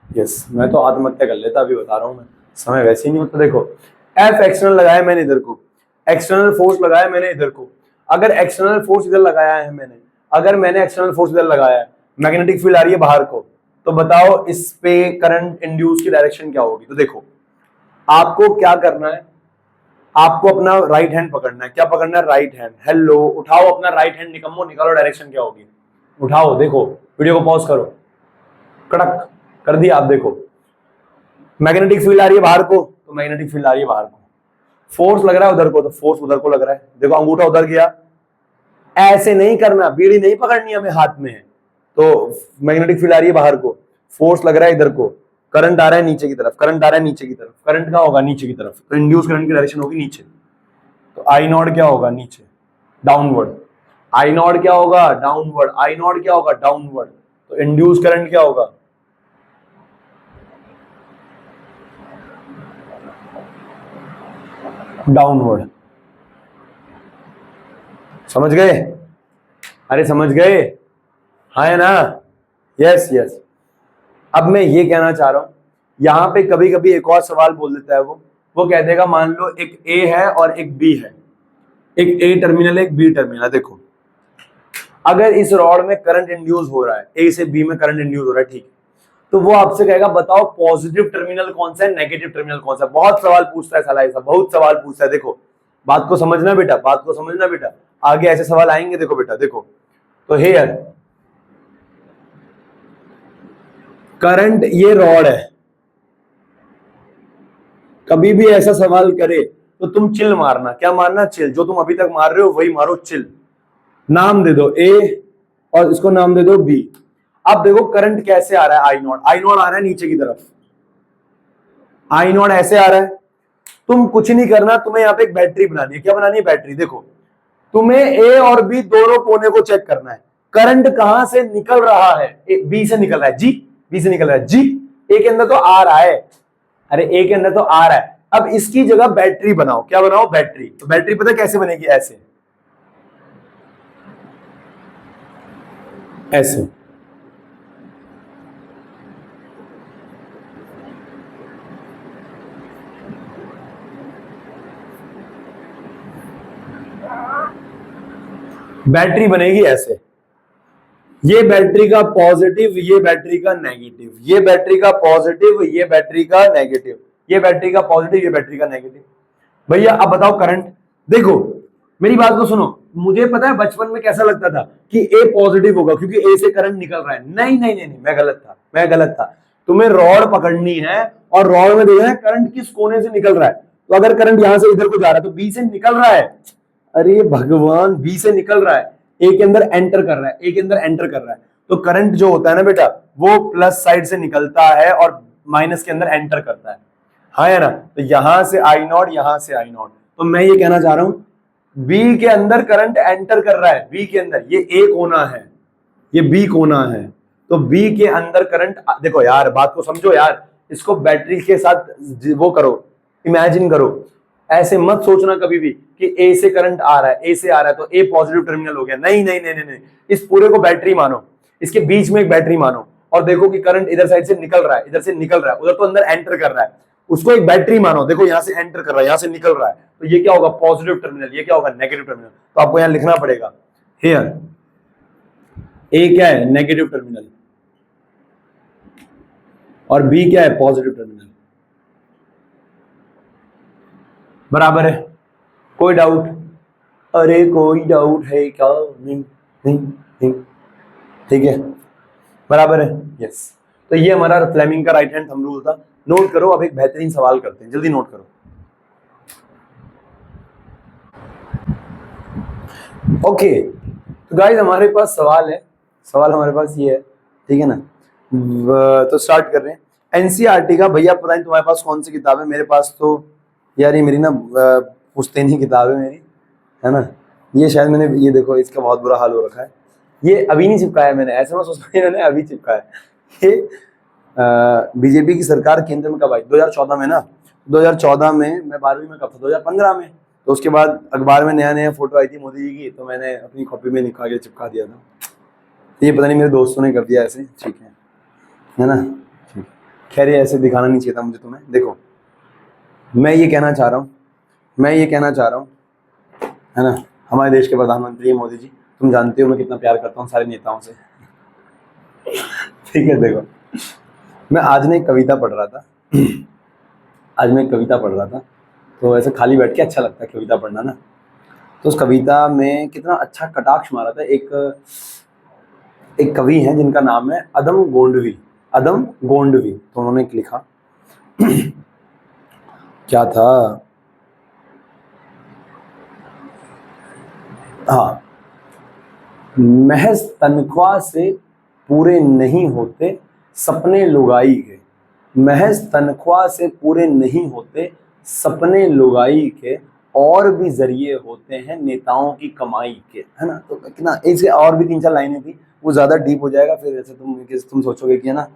यस, मैं तो आत्महत्या कर लेता, अभी बता रहा हूं मैं, समय वैसे ही नहीं होता। देखो, एफ एक्सटर्नल लगाया मैंने इधर को, एक्सटर्नल फोर्स लगाया मैंने इधर को। अगर एक्सटर्नल फोर्स इधर लगाया है मैंने, अगर मैंने एक्सटर्नल फोर्स इधर लगाया है, मैग्नेटिक फील्ड आ रही है बाहर को, तो बताओ इस पे करंट इंड्यूस की डायरेक्शन क्या होगी? तो देखो, आपको क्या करना है, आपको अपना राइट हैंड पकड़ना है। क्या पकड़ना है? Right hand. हेलो, उठाओ अपना राइट हैंड, निकम्मो, निकालो डायरेक्शन क्या होगी, उठाओ, देखो, वीडियो को पॉज करो, कड़क कर दिया। आप देखो, मैग्नेटिक फील्ड आ रही है बाहर को, तो मैग्नेटिक फील्ड आ रही है बाहर को, फोर्स लग रहा है उधर को, तो फोर्स उधर को लग रहा है। देखो, अंगूठा उधर गया, ऐसे नहीं करना, बीड़ी नहीं पकड़नी हमें हाथ में है। तो मैग्नेटिक फील्ड आ रही है बाहर को, फोर्स लग रहा है इधर को, करंट आ रहा है नीचे की तरफ, करंट आ रहा है नीचे की तरफ, करंट कहाँ होगा? नीचे की तरफ, तो इंड्यूस करंट की डायरेक्शन होगी नीचे। तो आई नॉट क्या होगा? नीचे, डाउनवर्ड। आई नॉट क्या होगा? डाउनवर्ड। आई नॉट क्या होगा? डाउनवर्ड। तो इंड्यूस करंट क्या होगा? डाउनवर्ड। समझ गए? अरे समझ गए? हाँ है ना? Yes yes. अब मैं ये कहना चाह रहा हूं, यहां पे कभी कभी एक और सवाल बोल देता है वो कह देगा, मान लो एक ए है और एक बी है, एक ए टर्मिनल एक बी टर्मिनल। देखो, अगर इस रॉड में करंट इंड्यूस हो रहा है, ए से बी में करंट इंड्यूस हो रहा है, ठीक है, तो वो आपसे कहेगा बताओ पॉजिटिव टर्मिनल कौन सा है, नेगेटिव टर्मिनल कौन सा है। बहुत सवाल पूछता है साला ऐसा, बहुत सवाल पूछता है। देखो, बात को समझना बेटा, बात को समझना बेटा, आगे ऐसे सवाल आएंगे। देखो बेटा, देखो, तो हेयर करंट, ये रॉड है, कभी भी ऐसा सवाल करे तो तुम चिल मारना। क्या मारना? चिल। जो तुम अभी तक मार रहे हो वही मारो, चिल। नाम दे दो ए और इसको नाम दे दो बी। अब देखो करंट कैसे आ रहा है, आई नॉट, आई नॉट आ रहा है नीचे की तरफ, आई नॉट ऐसे आ रहा है। तुम कुछ नहीं करना, तुम्हें यहाँ पे एक बैटरी बनानी है। क्या बनानी है? बैटरी। देखो तुम्हें ए और बी दोनों कोने को चेक करना है, करंट कहां से निकल रहा है? बी से निकल रहा है जी, बी से निकल रहा है जी, ए के अंदर तो आ रहा है, अरे ए के अंदर तो आ रहा है। अब इसकी जगह बैटरी बनाओ। क्या बनाओ? बैटरी। तो बैटरी पता कैसे बनेगी? ऐसे, ऐसे। बैटरी बनेगी ऐसे, ये बैटरी का पॉजिटिव, ये बैटरी का नेगेटिव, ये बैटरी का पॉजिटिव, ये बैटरी का नेगेटिव, ये बैटरी का पॉजिटिव, ये बैटरी का नेगेटिव। भैया अब बताओ करंट। देखो मेरी बात को सुनो, मुझे पता है बचपन में कैसा लगता था कि ए पॉजिटिव होगा क्योंकि ए से करंट निकल रहा है। नहीं नहीं नहीं, नहीं मैं गलत था, मैं गलत था। तुम्हें रॉड पकड़नी है और रॉड में देखना है करंट किस कोने से निकल रहा है। तो अगर करंट यहां से इधर को जा रहा है तो बी से निकल रहा है, अरे भगवान, बी से निकल रहा है, ए के अंदर एंटर कर रहा है, ए के अंदर एंटर कर रहा है। तो करंट जो होता है ना बेटा, वो प्लस साइड से निकलता है और माइनस के अंदर एंटर करता है, हाँ है ना? तो यहां से आई नॉट, यहां से आई नॉट। तो मैं ये कहना चाह रहा हूं बी के अंदर करंट एंटर कर रहा है, बी के अंदर, ये ए कोना है, ये बी कोना है, तो बी के अंदर करंट, देखो यार बात को समझो यार, इसको बैटरी के साथ वो करो, इमेजिन करो। ऐसे मत सोचना कभी भी कि ए से करंट आ रहा है, ए से आ रहा है तो ए पॉजिटिव टर्मिनल हो गया। नहीं नहीं नहीं नहीं, नहीं। इस पूरे को बैटरी मानो, इसके बीच में एक बैटरी मानो और देखो कि करंट इधर साइड से निकल रहा है, इधर से निकल रहा है, उधर तो अंदर एंटर कर रहा है, उसको एक बैटरी मानो। देखो यहां से एंटर कर रहा है, यहां से निकल रहा है, तो ये क्या होगा? Positive terminal. ये क्या होगा? Negative terminal. तो आपको यहां लिखना पड़ेगा हियर ए क्या है? नेगेटिव टर्मिनल, और बी क्या है? Positive terminal. बराबर है? कोई डाउट? अरे कोई डाउट है क्या? नहीं नहीं नहीं, ठीक है, बराबर है, यस। तो ये हमारा फ्लेमिंग का राइट हैंड थंब रूल था। नोट करो। अब एक बेहतरीन सवाल करते हैं, जल्दी नोट करो। ओके तो गाइस हमारे पास सवाल है, सवाल हमारे पास ये है, ठीक है ना? तो स्टार्ट कर रहे हैं। एनसीईआरटी का, भैया पता नहीं तुम्हारे पास कौन सी किताब है, मेरे पास तो यार ये मेरी ना पुश्तैनी किताब है मेरी, है ना? ये शायद मैंने, ये देखो इसका बहुत बुरा हाल हो रखा है, ये अभी नहीं चिपकाया मैंने, ऐसे में सोचता मैंने अभी चिपकाया। ये बीजेपी की सरकार केंद्र में कब आई? 2014 में ना, 2014 में मैं 12वीं में कब था? 2015 में। तो उसके बाद अखबार में नया नया फोटो आई थी मोदी जी की, तो मैंने अपनी कॉपी में निकाल के चिपका दिया था। ये पता नहीं मेरे दोस्तों ने कर दिया ऐसे, ठीक है ना? खैर ये ऐसे दिखाना नहीं चाहिए था मुझे तुम्हें। देखो मैं ये कहना चाह रहा हूँ, मैं ये कहना चाह रहा हूँ, है ना, हमारे देश के प्रधानमंत्री मोदी जी, तुम जानते हो मैं कितना प्यार करता हूँ सारे नेताओं से, ठीक है? देखो मैं आज ना एक कविता पढ़ रहा था, आज मैं एक कविता पढ़ रहा था, तो ऐसे खाली बैठ के अच्छा लगता है कविता पढ़ना ना। तो उस कविता में कितना अच्छा कटाक्ष मारा था। एक कवि हैं जिनका नाम है अदम गोंडवी, अदम गोंडवी। तो उन्होंने लिखा क्या था, हाँ, महज तनख्वाह से पूरे नहीं होते सपने लुगाई के, महज तनख्वाह से पूरे नहीं होते सपने लुगाई के, और भी जरिए होते हैं नेताओं की कमाई के, है ना? तो कितना, इससे और भी 3-4 लाइनें थी, वो ज्यादा डीप हो जाएगा फिर ऐसे तुम सोचोगे कि है ना,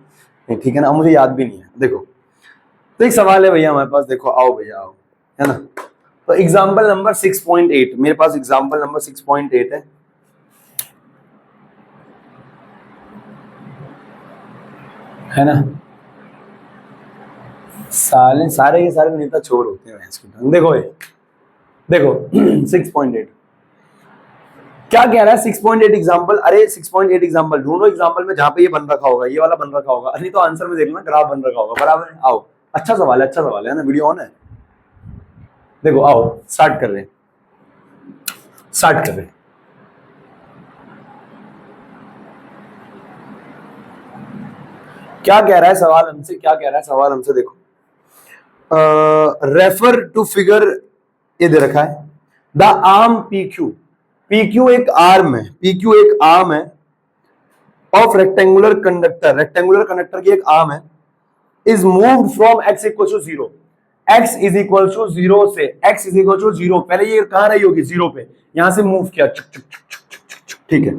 ठीक है ना? मुझे याद भी नहीं है। देखो तो एक सवाल है भैया हमारे पास, देखो आओ भैया आओ, है ना? तो एग्जाम्पल नंबर 6.8 मेरे पास, एग्जाम्पल नंबर 6.8 है ना? सारे के सारे नेता चोर होते हैं भैंस की टंग। देखो ये देखो 6.8 क्या कह रहा है? 6.8 एग्जाम्पल, अरे 6.8 एग्जाम्पल ढूंढो एग्जाम्पल में जहां पे ये बन रखा होगा, ये वाला बन रखा होगा, नहीं तो आंसर में देख लेना ग्राफ बन रखा होगा, बराबर है? आओ, अच्छा सवाल है, अच्छा सवाल है ना? वीडियो ऑन है, देखो आओ स्टार्ट कर रहे हैं, स्टार्ट कर रहे हैं। क्या कह रहा है सवाल हमसे, क्या कह रहा है सवाल हमसे? देखो रेफर टू फिगर, ये दे रखा है द आर्म PQ, PQ एक आर्म है, PQ एक आर्म है ऑफ रेक्टेंगुलर कंडक्टर की एक आर्म है, is moved from x equal to 0, x is equal to 0 से, x इज इक्वल टू 0, पहले ये कहां रही होगी 0 पे, यहां से मूव किया, ठीक है,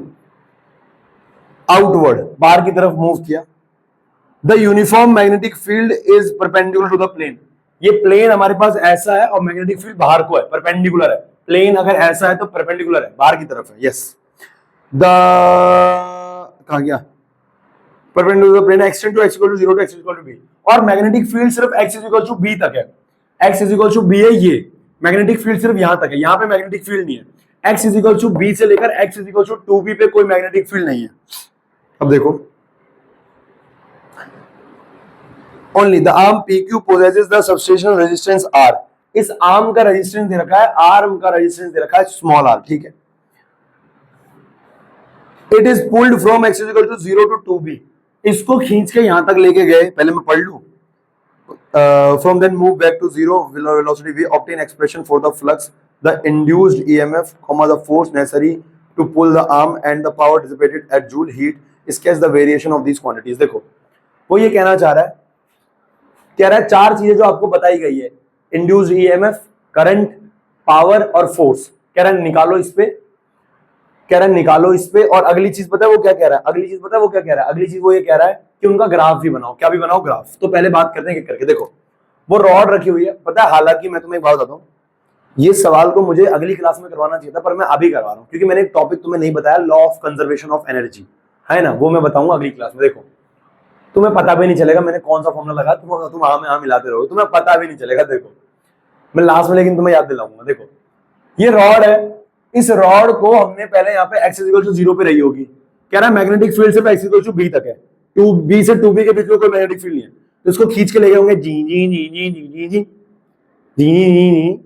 आउटवर्ड बाहर की तरफ मूव किया। The uniform magnetic field is perpendicular to the plane, ये प्लेन हमारे पास ऐसा है और मैग्नेटिक फील्ड बाहर को है, परपेंडिकुलर है, प्लेन अगर ऐसा है तो परपेंडिकुलर है, बाहर की तरफ है, यस। द कहां गया, perpendicular plane extend to x equal to 0 to x equal to b, और मैग्नेटिक फील्ड सिर्फ x is equal to b तक है, x is equal to b है, ये मैग्नेटिक फील्ड सिर्फ यहां तक है, यहां पे मैग्नेटिक फील्ड नहीं है, x is equal to b से लेकर x is equal to 2b पे कोई मैग्नेटिक फील्ड नहीं है। अब देखो, only the arm PQ possesses the substantial resistance R, इस आर्म का रेजिस्टेंस दे रखा है, आर्म का रेजिस्टेंस दे रखा है स्मॉल r, ठीक है। It is pulled from x is equal to 0 to 2b, इसको खींच के यहां तक लेके गए, पहले मैं पढ़ लूं, from then move back to 0 velocity V obtain expression for the flux, the induced EMF, the force necessary to pull the arm and the power dissipated at Joule heat, sketch the variation of these quantities. देखो वो ये कहना चाह रहा है, कह रहा है चार चीजें जो आपको बताई गई है, इंड्यूस्ड EMF, करंट, पावर और फोर्स, कह रहा है निकालो इस पे, कह रहा है निकालो इस पे, और अगली चीज पता है वो क्या कह रहा है, अगली चीज पता है वो क्या कह रहा है, अगली चीज वो ये कह रहा है कि उनका ग्राफ भी बनाओ, क्या भी बनाओ, ग्राफ। तो पहले बात करते हैं करके, देखो वो रॉड रखी हुई है, पता है, हालांकि मैं तुम्हें एक बात बताता हूँ, ये सवाल को मुझे अगली क्लास में करवाना चाहिए था, पर मैं अभी करवा रहा हूँ, क्योंकि मैंने एक टॉपिक तुम्हें नहीं बताया, law of conservation of energy, है ना, वो मैं बताऊंगा अगली क्लास में। देखो तुम्हें पता भी नहीं चलेगा मैंने कौन सा फॉर्मूला लगा, तुम हाँ मिलाते रहोगे, तुम्हें पता भी नहीं चलेगा। देखो मैं लास्ट में लेकिन तुम्हें याद दिलाऊंगा। देखो ये रॉड है, इस रॉड को हमने पहले यहाँ पे x इक्वल टू 0 पे रही होगी, कह रहा है मैग्नेटिक फील्ड सिर्फ x इक्वल टू b तक है, 2b से 2b के बीच में कोई मैग्नेटिक फील्ड नहीं है, तो इसको खींच के ले गए होंगे जी जी जी जी जी जी जी जी,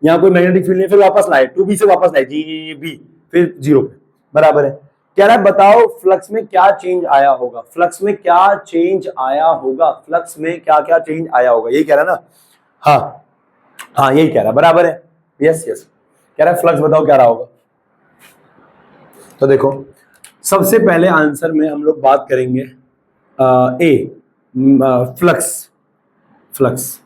यहाँ कोई मैग्नेटिक फील्ड नहीं, फिर वापस लाए 2b से वापस लाए जी जी b, फिर 0 पे, बराबर है। कह रहा है बताओ फ्लक्स में क्या चेंज आया होगा, फ्लक्स में क्या चेंज आया होगा, फ्लक्स में क्या क्या चेंज आया होगा, यही कह रहा है ना, हाँ हाँ यही कह रहा है, बराबर है, यस यस, कह रहा है फ्लक्स बताओ क्या रहा होगा। तो देखो सबसे पहले आंसर में हम लोग बात करेंगे ए, फ्लक्स, फ्लक्स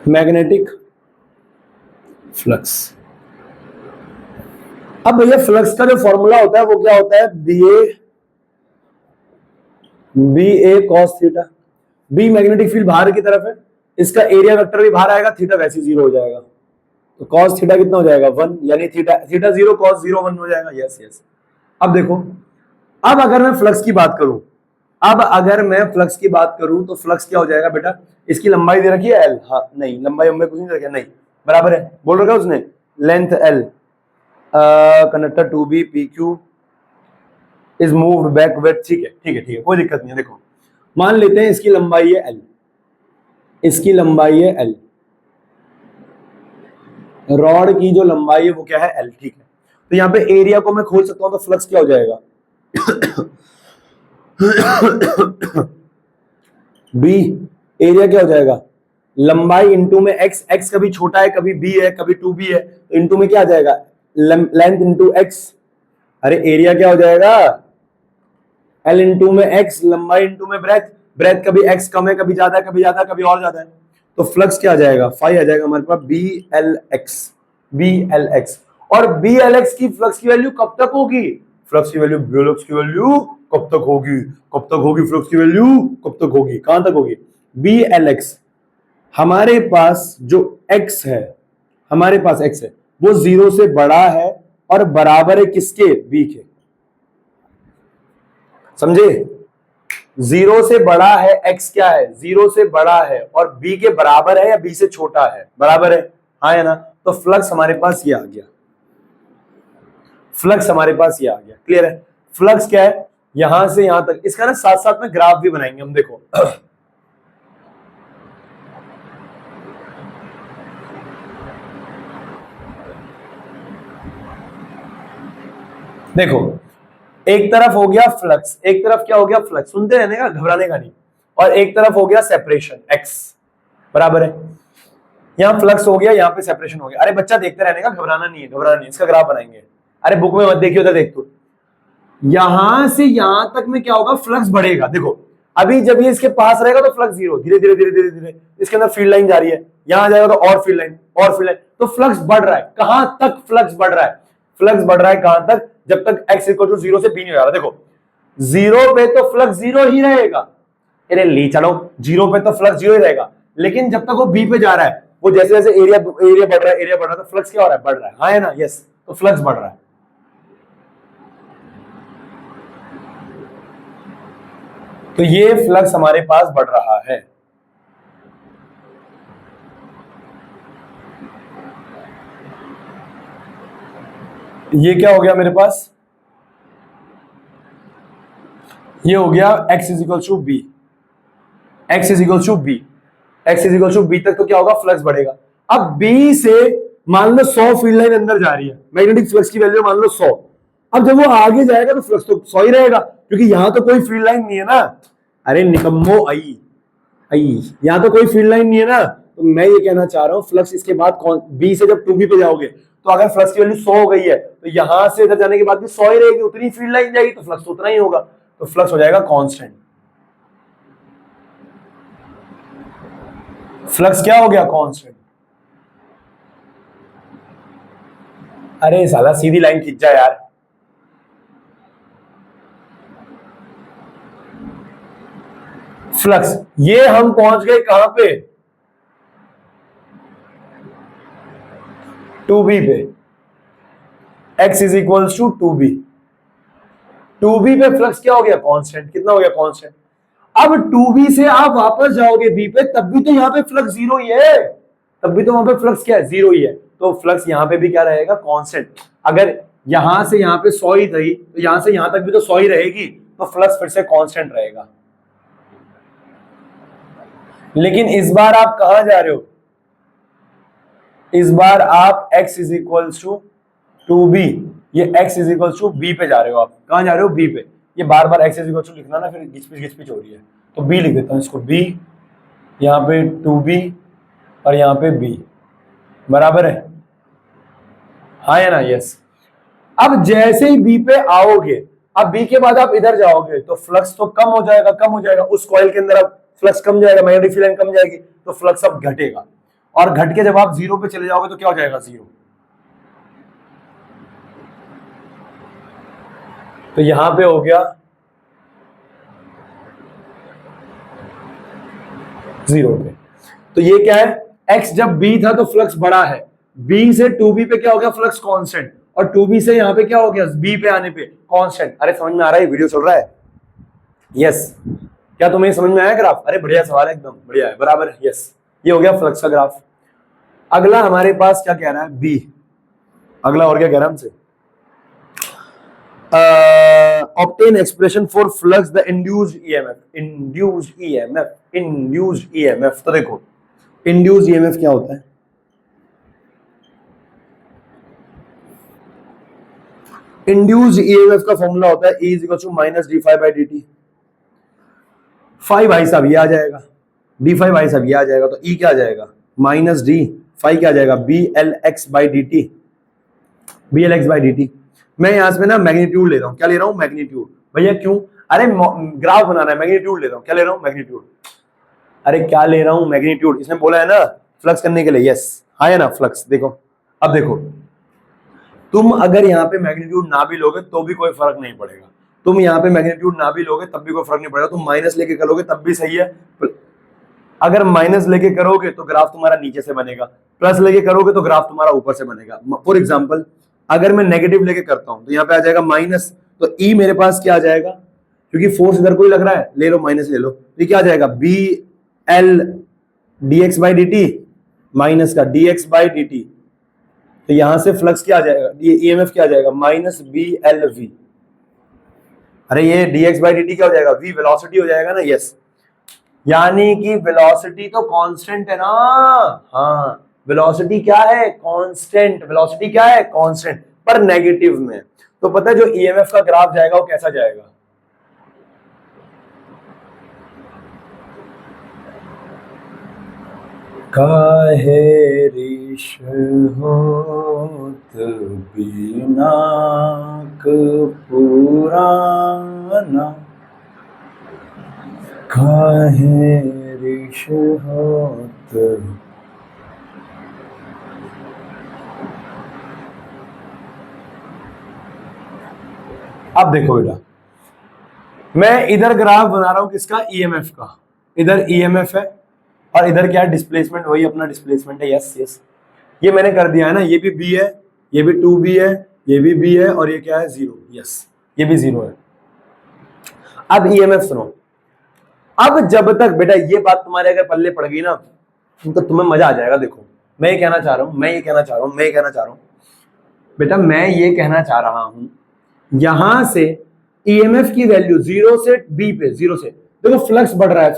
मैग्नेटिक फ्लक्स। अब भैया फ्लक्स का जो फॉर्मूला होता है वो क्या होता है, B A cos theta, B magnetic field बाहर की तरफ है, इसका एरिया वेक्टर भी बाहर आएगा, थीटा वैसे 0 हो जाएगा, तो कॉस थीटा कितना हो जाएगा 1, यानी थीटा 0 कॉस 0 1 हो जाएगा, यस यस। अब देखो, अब अगर मैं फ्लक्स की बात करूं, अब अगर मैं फ्लक्स की बात करूं तो फ्लक्स क्या हो जाएगा बेटा, इसकी लंबाई दे रखी है L, हाँ नहीं लंबाई हमें कुछ नहीं दे रखा, नहीं बराबर है, बोल रखा है उसने length L, conductor 2B PQ is moved backward, ठीक है ठीक है ठीक है, कोई दिक्कत नहीं है। देखो मान लेते हैं इसकी लंबाई है L, इसकी लंबाई है L, रॉड की जो लंबाई है वो क्या है L, ठीक है। तो यहाँ पे एरिया को मैं खोल सकता हूं, तो फ्लक्स क्या हो जाएगा B, एरिया क्या हो जाएगा, लंबाई इंटू में x, x कभी छोटा है कभी b है कभी 2b है, तो इंटू में क्या आ जाएगा, लेंथ इंटू x, अरे एरिया क्या हो जाएगा L इंटू में x, लंबाई इंटू में ब्रेथ, ब्रेथ कभी x कम है कभी ज्यादा है कभी ज्यादा कभी और ज्यादा है, तो फ्लक्स क्या आ जाएगा, फाई आ जाएगा हमारे पास BLX, और BLX की फ्लक्स की वैल्यू कब तक होगी, फ्लक्स की वैल्यू BLX की वैल्यू कब तक होगी, कब तक होगी, फ्लक्स की वैल्यू कब तक होगी, कहां तक होगी, BLX, हमारे पास जो x है, हमारे पास x है वो 0 से बड़ा है और बराबर है किसके, b के, समझे, 0 से बड़ा है x, क्या है 0 से बड़ा है और b के बराबर है या b से छोटा है, बराबर है, हाँ है ना, तो फ्लक्स हमारे पास ये आ गया, फ्लक्स हमारे पास ये आ गया, क्लियर है। फ्लक्स क्या है, यहां से यहां तक, इसका ना साथ साथ में ग्राफ भी बनाएंगे हम, देखो देखो एक तरफ हो गया फ्लक्स, एक तरफ क्या हो गया फ्लक्स, सुनते रहने का, घबराने का नहीं, और एक तरफ हो गया सेपरेशन x, बराबर है। यहाँ फ्लक्स हो गया, यहाँ पे सेपरेशन हो गया। अरे बच्चा देखते रहने का, घबराना नहीं है, घबराना नहीं है, इसका ग्राफ बनाएंगे। अरे बुक में मत देखिए, उधर देख तू। यहां से यहां तक में क्या होगा, फ्लक्स बढ़ेगा। देखो अभी जब ये इसके पास रहेगा तो फ्लक्स जीरो, धीरे धीरे धीरे धीरे धीरे इसके अंदर फील्ड लाइन जा रही है, यहां जाएगा तो और फील्ड लाइन और फील्ड लाइन, तो फ्लक्स बढ़ रहा है। कहां तक फ्लक्स बढ़ रहा है? फ्लक्स बढ़ रहा है कहां तक? जब तक x इक्वल टू जीरो से b नहीं हो रहा। देखो जीरो पे तो फ्लक्स जीरो ही रहेगा, अरे ली चलो जीरो पे तो फ्लक्स जीरो ही रहेगा, लेकिन जब तक वो b पे जा रहा है, वो जैसे जैसे एरिया एरिया बढ़ रहा है, एरिया बढ़ रहा है, तो फ्लक्स क्या हो रहा है? बढ़ रहा है। हाँ है ना? यस, तो फ्लक्स बढ़ रहा है। तो ये फ्लक्स हमारे पास बढ़ रहा है। ये क्या हो गया मेरे पास? ये हो गया x is equal to B, x is equal to B, x is equal to B तक तो क्या होगा? फ्लक्स बढ़ेगा। अब b से मान लो 100 फील्ड लाइन अंदर जा रही है, मैग्नेटिक फ्लक्स की वैल्यू मान लो 100। अब जब वो आगे जाएगा तो फ्लक्स तो 100 ही रहेगा, क्योंकि यहां तो कोई फील्ड लाइन नहीं है ना। अरे निकम्मो आई आई, यहां तो कोई फील्ड लाइन नहीं है ना। तो मैं ये कहना चाह रहा हूं फ्लक्स इसके बाद बी से जब 2b पे जाओगे, तो अगर फ्लक्स की वैल्यू 100 हो गई है, तो यहां से इधर जाने के बाद भी 100 ही रहेगी, उतनी फील्ड लाइन जाएगी, तो फ्लक्स तो उतना ही होगा, तो फ्लक्स हो जाएगा कांस्टेंट। फ्लक्स क्या हो गया? कांस्टेंट। अरे साला सीधी लाइन खींच जा यार। फ्लक्स, ये हम पहुंच गए कहां पे? 2b पे, x is equal to 2b। 2b पे फ्लक्स क्या हो गया? कांस्टेंट। कितना हो गया? कांस्टेंट। अब 2b से आप वापस जाओगे b पे, तब भी तो यहां पे फ्लक्स जीरो ही है, तब भी तो वहां पे फ्लक्स क्या है? जीरो ही है, तो फ्लक्स यहां पे भी क्या रहेगा? कांस्टेंट। अगर यहां से यहां पे 100 ही थी, तो यहां से यहां तक भी तो 100 ही रहेगी, तो फ्लक्स फिर से कांस्टेंट रहेगा। लेकिन इस बार आप कहां जा रहे हो? इस बार आप x is equal to B, ये x is equal to B पे जा रहे हो। आप कहां जा रहे हो? b पे। ये बार बार x इज इक्वल टू लिखना ना, फिर घिचपिच हो रही है, तो b लिख देता हूं इसको, b, यहां पे 2b और यहां पे b, बराबर है। हाँ या ना? यस। अब जैसे ही b पे आओगे, अब b के बाद आप इधर जाओगे, तो फ्लक्स तो कम हो जाएगा, कम हो जाएगा, उस कॉइल के अंदर अब फ्लक्स कम जाएगा, मैग्नेटिक फील्ड लाइन कम जाएगी, तो फ्लक्स अब घटेगा, और घट के जब आप जीरो पे चले जाओगे तो क्या हो जाएगा? जीरो। तो यहां पे हो गया जीरो पे। तो ये क्या है? x जब b था तो फ्लक्स बढ़ा है, b से 2b पे क्या हो गया? फ्लक्स कांस्टेंट, और 2b से यहां पे क्या हो गया? b पे आने पे कांस्टेंट। अरे समझ में आ रहा है? वीडियो चल रहा है? यस। क्या तुम्हें समझ में आया ग्राफ? अरे बढ़िया सवाल है, एकदम बढ़िया है, बराबर है। यस, ये हो गया फ्लक्स का ग्राफ। अगला हमारे पास क्या कह रहा है? बी। अगला और क्या कह रहा है हमसे? obtain expression for flux the induced EMF। तो देखो induced EMF क्या होता है? induced EMF का फॉर्मूला होता है E is equal to minus d phi by dt। Phi भाई साहब ये आ जाएगा, d phi भाई साहब ये आ जाएगा, तो E क्या आ जाएगा? माइनस डी फाई क्या आ जाएगा? BLX by dt, BLX by dt। मैं यहां से ना मैग्नीट्यूड ले रहा हूं। क्या ले रहा हूं? मैग्नीट्यूड। भैया क्यों? अरे ग्राफ बनाना है, मैग्नीट्यूड ले रहा हूं। क्या ले रहा हूं? मैग्नीट्यूड। अरे क्या ले रहा हूं? मैग्नीट्यूड। इसने बोला है ना फ्लक्स करने के लिए। यस, हाँ है ना? फ्लक्स। देखो अब देखो, तुम अगर यहाँ पे मैग्नीट्यूड ना भी लोगे तो भी कोई फर्क नहीं पड़ेगा, तुम यहाँ पे मैग्नीट्यूड ना भी लोगे तब भी कोई फर्क नहीं पड़ेगा, तुम माइनस लेके करोगे तब भी सही है। अगर माइनस लेके करोगे तो ग्राफ तुम्हारा नीचे से बनेगा, प्लस लेके करोगे तो ग्राफ तुम्हारा ऊपर से बनेगा। फॉर एग्जांपल अगर मैं नेगेटिव लेके करता हूं तो यहाँ पे आ जाएगा माइनस, तो ई मेरे पास क्या आ जाएगा? क्योंकि फोर्स इधर को ही लग रहा है, ले लो माइनस ले लो, ये क्या आ जाएगा? B L D X by D T, minus का D X by D T. तो यहां से फ्लक्स क्या आ जाएगा? ये ईएमएफ क्या आ जाएगा? Minus B L V. अरे ये D X by D T क्या हो जाएगा? वी वेलोसिटी हो जाएगा ना। यस, यानी कि वेलोसिटी तो कांस्टेंट है ना। हाँ, वेलोसिटी क्या है? कांस्टेंट। वेलोसिटी क्या है? कांस्टेंट, पर नेगेटिव में। तो पता है जो ईएमएफ का ग्राफ जाएगा वो कैसा जाएगा? काहे ऋष होत बिनाक पुराना, काहे ऋष होत। अब देखो बेटा, मैं इधर ग्राफ बना रहा हूं किसका, ईएमएफ का। इधर ईएमएफ है और इधर क्या है, डिस्प्लेसमेंट, वही अपना डिस्प्लेसमेंट है। यस यस, ये मैंने कर दिया है ना, ये भी बी है, ये भी 2b है, ये भी बी है, और ये क्या है 0। यस, ये भी 0 है। अब ईएमएफ सुनो, अब जब तक बेटा ये बात तुम्हारे अगर पल्ले पड़ गई ना तो तुम्हें मजा आ जाएगा। देखो मैं ये कहना चाह रहा हूं बेटा, मैं ये कहना चाह रहा हूं यहां से ईएमएफ की वैल्यू 0 से बी पे, 0 से देखो फ्लक्स बढ़ रहा है,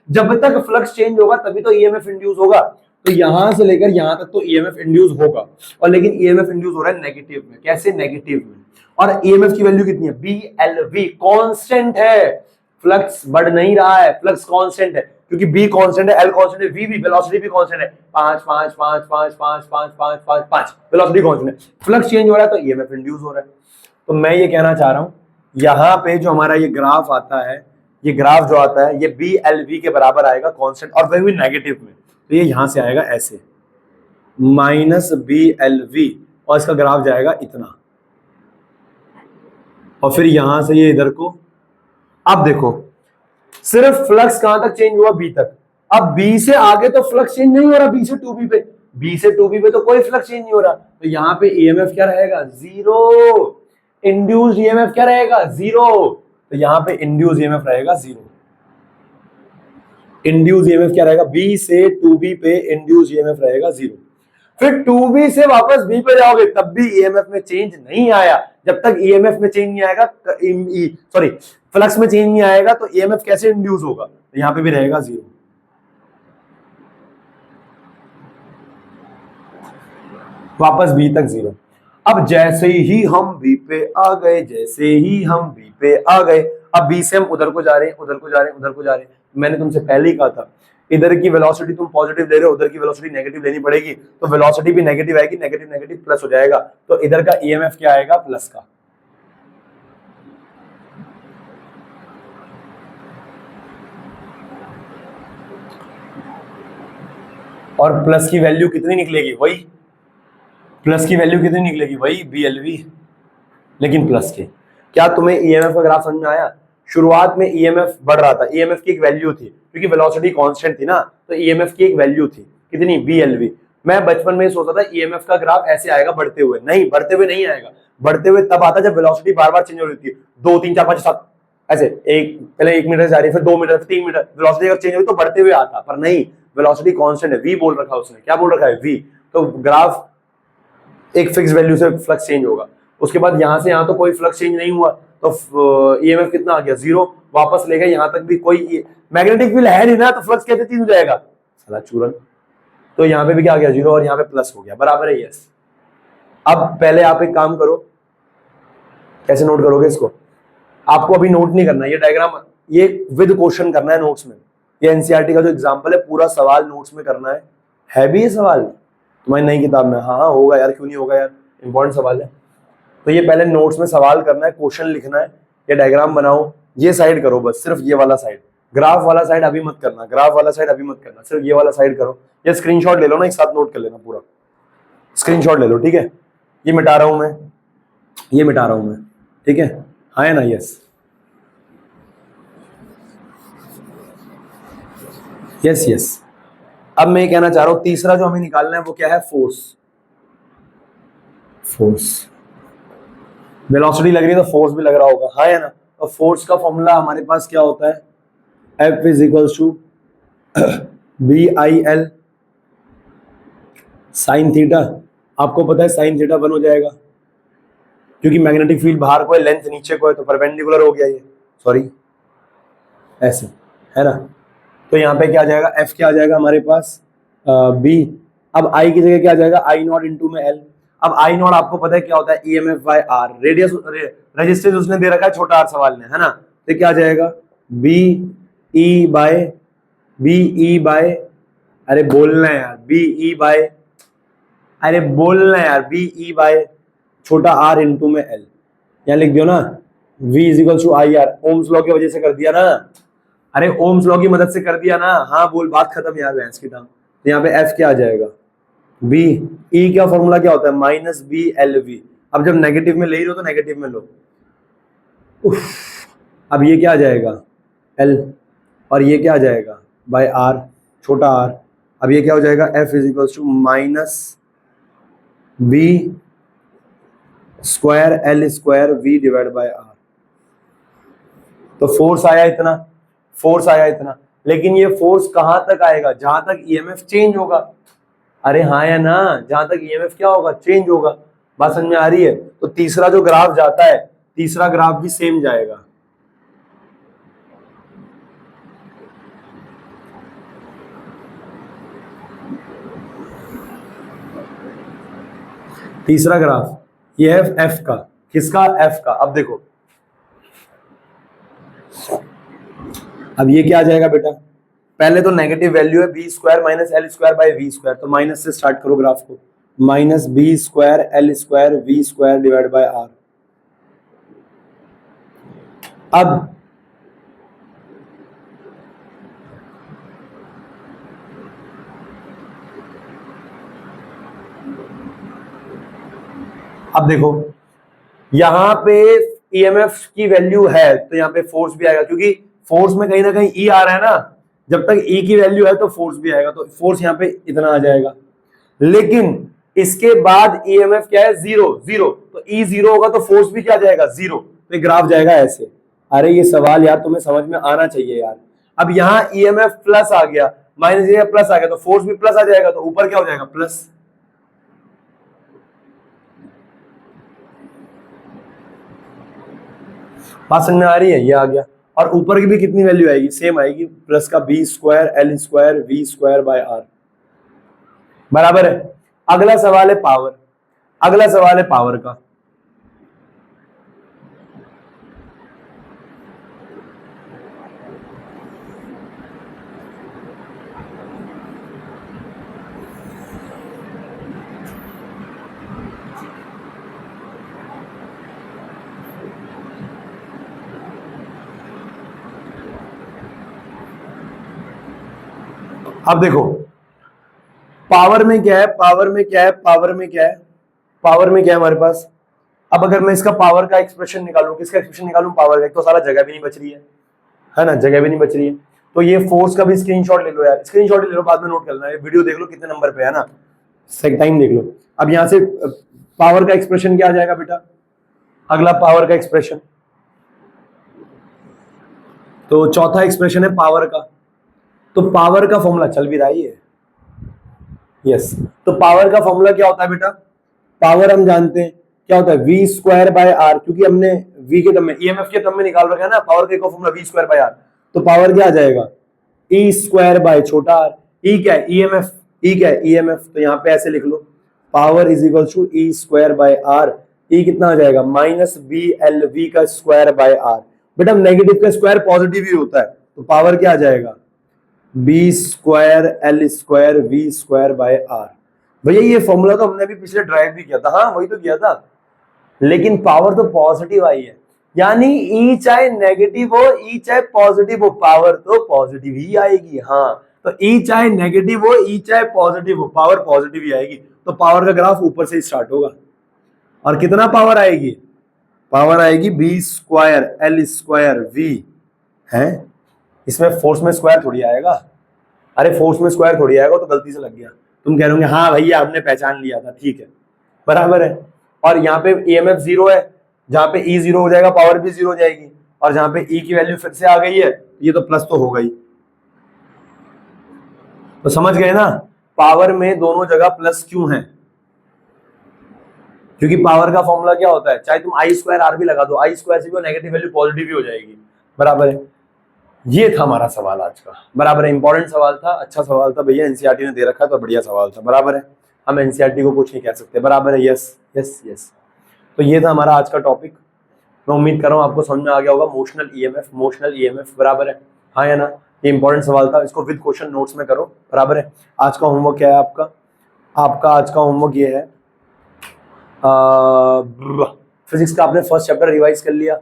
जब तक फ्लक्स चेंज होगा तभी तो ईएमएफ इंड्यूस होगा। तो यहां से लेकर यहां तक तो ईएमएफ इंड्यूस होगा, और लेकिन ईएमएफ इंड्यूस हो रहा है नेगेटिव में। कैसे, नेगेटिव में। और ईएमएफ की वैल्यू कितनी है, BLV कांस्टेंट है, फ्लक्स बढ़ नहीं रहा है, फ्लक्स कांस्टेंट है, क्योंकि B कांस्टेंट है, L कांस्टेंट है, V भी, वेलोसिटी भी कांस्टेंट है, 5 5 5 5 5 5 5 5 5, वेलोसिटी कांस्टेंट है। फ्लक्स चेंज हो रहा है तो ईएमएफ इंड्यूस हो रहा है। तो मैं ये कहना चाह रहा हूं यहां पे जो हमारा ये ग्राफ आता है, ये ग्राफ जो आता है ये BLV के बराबर आएगा कांस्टेंट, और वह भी नेगेटिव में। तो ये यहां से आएगा ऐसे -BLV, और इसका ग्राफ जाएगा इतना, और फिर यहां से ये इधर को। अब देखो सिर्फ फ्लक्स कहां तक चेंज हुआ, बी तक। अब बी से आगे तो फ्लक्स चेंज नहीं हो रहा, बी से 2b पे, बी से 2b पे तो कोई फ्लक्स चेंज नहीं हो रहा। तो यहां पे ईएमएफ क्या रहेगा, 0। इंड्यूस्ड ईएमएफ क्या रहेगा, 0। तो यहां पे इंड्यूस्ड ईएमएफ रहेगा 0। इंड्यूस्ड ईएमएफ क्या रहेगा, बी से 2b पे इंड्यूस्ड ईएमएफ रहेगा 0। फिर 2b से वापस b पे जाओगे तब भी ईएमएफ में चेंज नहीं आया। जब तक ईएमएफ में चेंज नहीं आएगा, सॉरी फ्लक्स में चेंज नहीं आएगा, तो ईएमएफ कैसे इंड्यूस होगा, तो यहां पे भी रहेगा 0। वापस b तक 0। अब जैसे ही हम b पे आ गए, अब b से हम उधर को जा रहे हैं। मैंने तुमसे पहले ही कहा था इधर की वेलोसिटी तुम पॉजिटिव ले रहे हो, उधर की वेलोसिटी नेगेटिव लेनी पड़ेगी, तो वेलोसिटी भी नेगेटिव आएगी, नेगेटिव प्लस हो जाएगा। तो इधर का ईएमएफ क्या आएगा, प्लस का। और प्लस की वैल्यू कितनी निकलेगी, वही BLV, लेकिन प्लस के। क्या तुम्हें ईएमएफ का ग्राफ समझ में आया? शुरुआत में ईएमएफ बढ़ रहा था, ईएमएफ की एक वैल्यू थी, क्योंकि वेलोसिटी कांस्टेंट थी ना, तो ईएमएफ की एक वैल्यू थी कितनी, BLV। मैं बचपन में सोचता था ईएमएफ का ग्राफ ऐसे आएगा बढ़ते हुए नहीं आएगा। बढ़ते हुए तब आता जब वेलोसिटी बार-बार चेंज हो रही थी, 2 3 4 5 7 ऐसे, पहले 1 मीटर जा रही है, फिर 2 मीटर, फिर 3 मीटर, वेलोसिटी अगर चेंज हुई तो बढ़ते हुए आता, पर नहीं, वेलोसिटी कांस्टेंट है, V बोल रखा है उसने। क्या बोल रखा है, V। तो ग्राफ एक फिक्स वैल्यू से फ्लक्स चेंज होगा। उसके बाद यहां से यहां तो कोई फ्लक्स चेंज नहीं हुआ, तो ईएमएफ कितना आ गया, 0। वापस ले गए, यहां तक भी कोई मैग्नेटिक फील्ड है नहीं ना, तो फ्लक्स कैसे चेंज हो जाएगा, साला चूरन। तो यहां पे भी क्या आ गया, 0, और यहां पे प्लस हो गया, बराबर है, यस। अब पहले आप एक काम करो, कैसे नोट करोगे इसको, आपको अभी नोट नहीं करना, ये डायग्राम ये विद क्वेश्चन करना है नोट्स में। ये एनसीईआरटी का जो एग्जांपल है, पूरा सवाल नोट्स में करना है भी ये सवाल तुम्हारी नई किताब में। हाँ होगा यार, क्यों नहीं होगा यार, इंपॉर्टेंट सवाल है। तो ये पहले नोट्स में सवाल करना है, क्वेश्चन लिखना है, ये डायग्राम बनाओ, ये साइड करो बस, सिर्फ ये वाला साइड, ग्राफ वाला साइड अभी मत करना, सिर्फ ये वाला साइड करो। ये स्क्रीनशॉट ले लो ना, एक साथ नोट कर लेना, पूरा स्क्रीनशॉट ले लो, ठीक है। ये मिटा रहा हूं मैं, ठीक है, हाँ है ना, यस यस यस। अब मैं ये कहना चाह रहा हूं, तीसरा जो हमें निकालना है वो क्या है, फोर्स। वेलोसिटी लग रही है तो फोर्स भी लग रहा होगा, हाँ है ना। तो फोर्स का फॉर्मूला हमारे पास क्या होता है, F = BIL साइन थीटा। आपको पता है साइन थीटा 1 हो जाएगा, क्योंकि मैग्नेटिक फील्ड बाहर को है, लेंथ नीचे को है, तो परपेंडिकुलर हो गया ये, सॉरी ऐसे, है ना। तो यहाँ पे क्या आ जाएगा, F क्या आ जाएगा हमारे पास, B। अब I की जगह क्या आ जाएगा, I0 × में L। अब I0 आपको पता है क्या होता है, EMF/R, रेडियस, रेजिस्टेंस उसने दे रखा है छोटा r सवाल में, है ना। तो क्या आ जाएगा, BE/R बी ई बाय, अरे बोलना है यार, बी ई बाय, अरे बोलना है यार, बी ई बाय छोटा आर इंटू में एल, यहाँ लिख दियो ना, V is equal to I R, Ohm's law की वजह से कर दिया ना, अरे ओम्स लॉ की मदद से कर दिया ना, हाँ बोल, बात खत्म यार भैंस की दाम। तो यहाँ पे F क्या आ जाएगा, B, E का फॉर्मूला क्या होता है, माइनस बी एल वी। अब जब नेगेटिव में ले रहे हो तो नेगेटिव में लो, अब ये क्या आ जाएगा L, और ये क्या आ जाएगा बाय R, छोटा R। अब ये क्या हो जाएगा, F is equal to minus B square L square V divide by are. तो फोर्स आया इतना, फोर्स आया इतना, लेकिन ये फोर्स कहां तक आएगा, जहां तक ईएमएफ चेंज होगा। अरे हाँ या ना, जहां तक ईएमएफ क्या होगा, चेंज होगा। बात समझ में आ रही है। तो तीसरा जो ग्राफ जाता है, तीसरा ग्राफ भी सेम जाएगा। तीसरा ग्राफ ये है एफ का, किसका, एफ का। अब देखो, अब ये क्या आ जाएगा बेटा, पहले तो नेगेटिव वैल्यू है B square minus L square by V square, तो माइनस से स्टार्ट करो ग्राफ को, minus B square L square V square divide by R. अब देखो यहां पे ईएमएफ की वैल्यू है तो यहाँ पे फोर्स भी आएगा, क्योंकि फोर्स में कहीं ना कहीं ई आ रहा है ना, जब तक ई की वैल्यू है तो फोर्स भी आएगा, तो फोर्स यहाँ पे इतना आ जाएगा। लेकिन इसके बाद ईएमएफ क्या है, जीरो, जीरो, तो ई जीरो होगा तो फोर्स भी क्या जाएगा, जीरो, तो ये ग्राफ जाएगा ऐसे। अरे ये सवाल यार तुम्हें समझ में आना चाहिए यार। अब यहाँ ईएमएफ प्लस आ गया, माइनस ये प्लस आ गया, तो फोर्स भी प्लस आ जाएगा, तो ऊपर क्या हो जाएगा, प्लस। बात समझ में आ रही है, ये आ गया। और ऊपर की भी कितनी वैल्यू आएगी, सेम आएगी, प्लस का B square L square V square by R, बराबर है। अगला सवाल है पावर, अगला सवाल है पावर का। अब देखो पावर में क्या है, पावर में क्या है, पावर में क्या है, पावर में क्या है हमारे पास। अब अगर मैं इसका पावर का एक्सप्रेशन निकालूं, किसका एक्सप्रेशन निकालूं, पावर का, तो सारा जगह भी नहीं बच रही है ना, जगह भी नहीं बच रही है। तो ये फोर्स का भी स्क्रीनशॉट ले लो यार, स्क्रीनशॉट ले लो, बाद में नोट कर लेना, ये वीडियो देख लो कितने नंबर पे है ना, टाइम देख लो। अब यहां से पावर का एक्सप्रेशन क्या आ जाएगा बेटा, अगला पावर का एक्सप्रेशन, तो चौथा एक्सप्रेशन है पावर का। तो पावर का फॉर्मूला चल भी रहा है, यस। तो पावर का फॉर्मूला क्या होता है बेटा, पावर हम जानते हैं क्या होता है, वी स्क्वायर बाय आर, क्योंकि हमने वी के टर्म में, ईएमएफ के टर्म में निकाल रखा है ना, पावर का एक formula V square by are. तो पावर क्या आ जाएगा, ई स्क्वायर बाय छोटा आर, ई क्या है, ईएमएफ, ई क्या है, ईएमएफ। तो यहाँ पे ऐसे लिख लो, power is equal to E square by R, E कितना आ जाएगा, माइनस बी एल वी का स्क्वायर बाय आर। बेटा नेगेटिव का स्क्वायर पॉजिटिव ही होता है, तो पावर क्या आ जाएगा, B square L square V square by R. भैया ये फॉर्मूला तो हमने भी पिछले ड्राइव भी किया था, हाँ वही तो किया था, लेकिन पावर तो पॉजिटिव आई है, यानी ई चाहे नेगेटिव हो, ई चाहे पॉजिटिव हो, पावर तो पॉजिटिव ही आएगी। हाँ, तो ई चाहे नेगेटिव हो, ई चाहे पॉजिटिव हो, पावर पॉजिटिव ही आएगी। तो पावर का ग्राफ ऊपर से स्टार्ट होगा, और कितना पावर आएगी, पावर आएगी B square L square V है, इसमें फोर्स में स्क्वायर थोड़ी आएगा, अरे फोर्स में स्क्वायर थोड़ी आएगा, तो गलती से लग गया। तुम कह रहे हो हाँ भैया हमने पहचान लिया था, ठीक है, बराबर है। और यहाँ पे ईएमएफ जीरो है, जहां पे ई जीरो हो जाएगा पावर भी जीरो हो जाएगी, और जहां पे ई की वैल्यू फिर से आ गई है, ये तो प्लस तो हो गई। तो समझ गए ना, पावर में दोनों जगह प्लस क्यों है, क्योंकि पावर का फॉर्मूला क्या होता है, चाहे तुम आई स्क्वायर आर भी लगा दो, आई स्क्वायर से भी नेगेटिव वैल्यू पॉजिटिव भी हो जाएगी, बराबर है। ये था हमारा सवाल आज का, बराबर है, इंपॉर्टेंट सवाल था, अच्छा सवाल था भैया, एनसीईआरटी ने दे रखा है तो बढ़िया सवाल था, बराबर है। हम एनसीईआरटी को कुछ नहीं कह सकते, बराबर है, यस यस यस। तो ये था हमारा आज का टॉपिक, मैं उम्मीद कर रहा हूँ आपको समझ में आ गया होगा। मोशनल ईएमएफ, मोशनल ईएमएफ, बराबर है, हाँ या ना। ये इंपॉर्टेंट सवाल था, इसको विद क्वेश्चन नोट्स में करो, बराबर है। आज का होमवर्क क्या है आपका आज का होमवर्क ये है, फिजिक्स का आपने फर्स्ट चैप्टर रिवाइज कर लिया,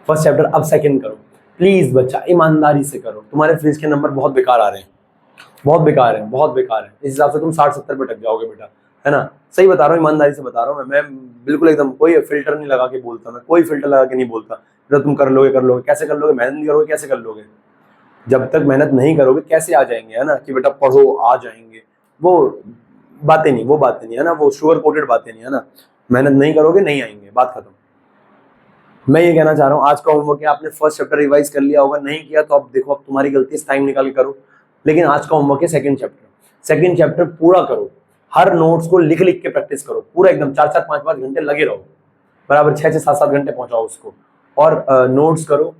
फर्स्ट चैप्टर, अब सेकंड करो प्लीज बच्चा, ईमानदारी से करो। तुम्हारे फिजिक्स के नंबर बहुत बेकार आ रहे हैं, बहुत बेकार है, बहुत बेकार है। इस हिसाब से तुम 60-70 पे टक जाओगे बेटा, है ना। सही बता रहा हूँ, ईमानदारी से बता रहा हूँ मैं बिल्कुल एकदम कोई फिल्टर नहीं लगा के बोलता, मैं कोई फिल्टर लगा के नहीं बोलता। बेटा तुम कर लोगे, कैसे कर लोगे, मेहनत नहीं करोगे कैसे कर लोगे। जब तक मेहनत नहीं करोगे कैसे आ जाएंगे, है ना, कि बेटा पढ़ो आ जाएंगे, वो बातें नहीं है ना, वो शुगर कोटेड बातें नहीं है ना। मेहनत नहीं करोगे नहीं आएंगे, बात खत्म। मैं ये कहना चाह रहा हूँ, आज का होमवर्क है, आपने फर्स्ट चैप्टर रिवाइज कर लिया होगा, नहीं किया तो अब देखो, अब तुम्हारी गलती है, टाइम निकाल के करो। लेकिन आज का होमवर्क है सेकंड चैप्टर पूरा करो, हर नोट्स को लिख लिख के प्रैक्टिस करो पूरा एकदम, 4-4, 5-5 घंटे लगे रहो, बराबर 6-6, 7-7 घंटे पहुंचाओ उसको, और नोट्स करो।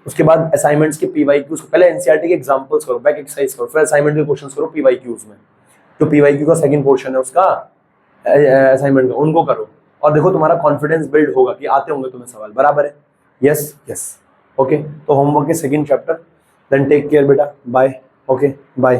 उसके बाद असाइनमेंट्स के पीवाईक्यूज को, पहले एनसीईआरटी के एग्जांपल्स करो, बैक एक्सरसाइज करो, फिर असाइनमेंट के क्वेश्चंस करो पीवाईक्यूज में, जो पीवाईक्यू का सेकंड पोर्शन है उसका असाइनमेंट का, उनको करो। और देखो तुम्हारा कॉन्फिडेंस बिल्ड होगा कि आते होंगे तुम्हें सवाल, बराबर है। यस ओके, तो होमवर्क के second chapter, then take care बेटा, बाय, ओके बाय।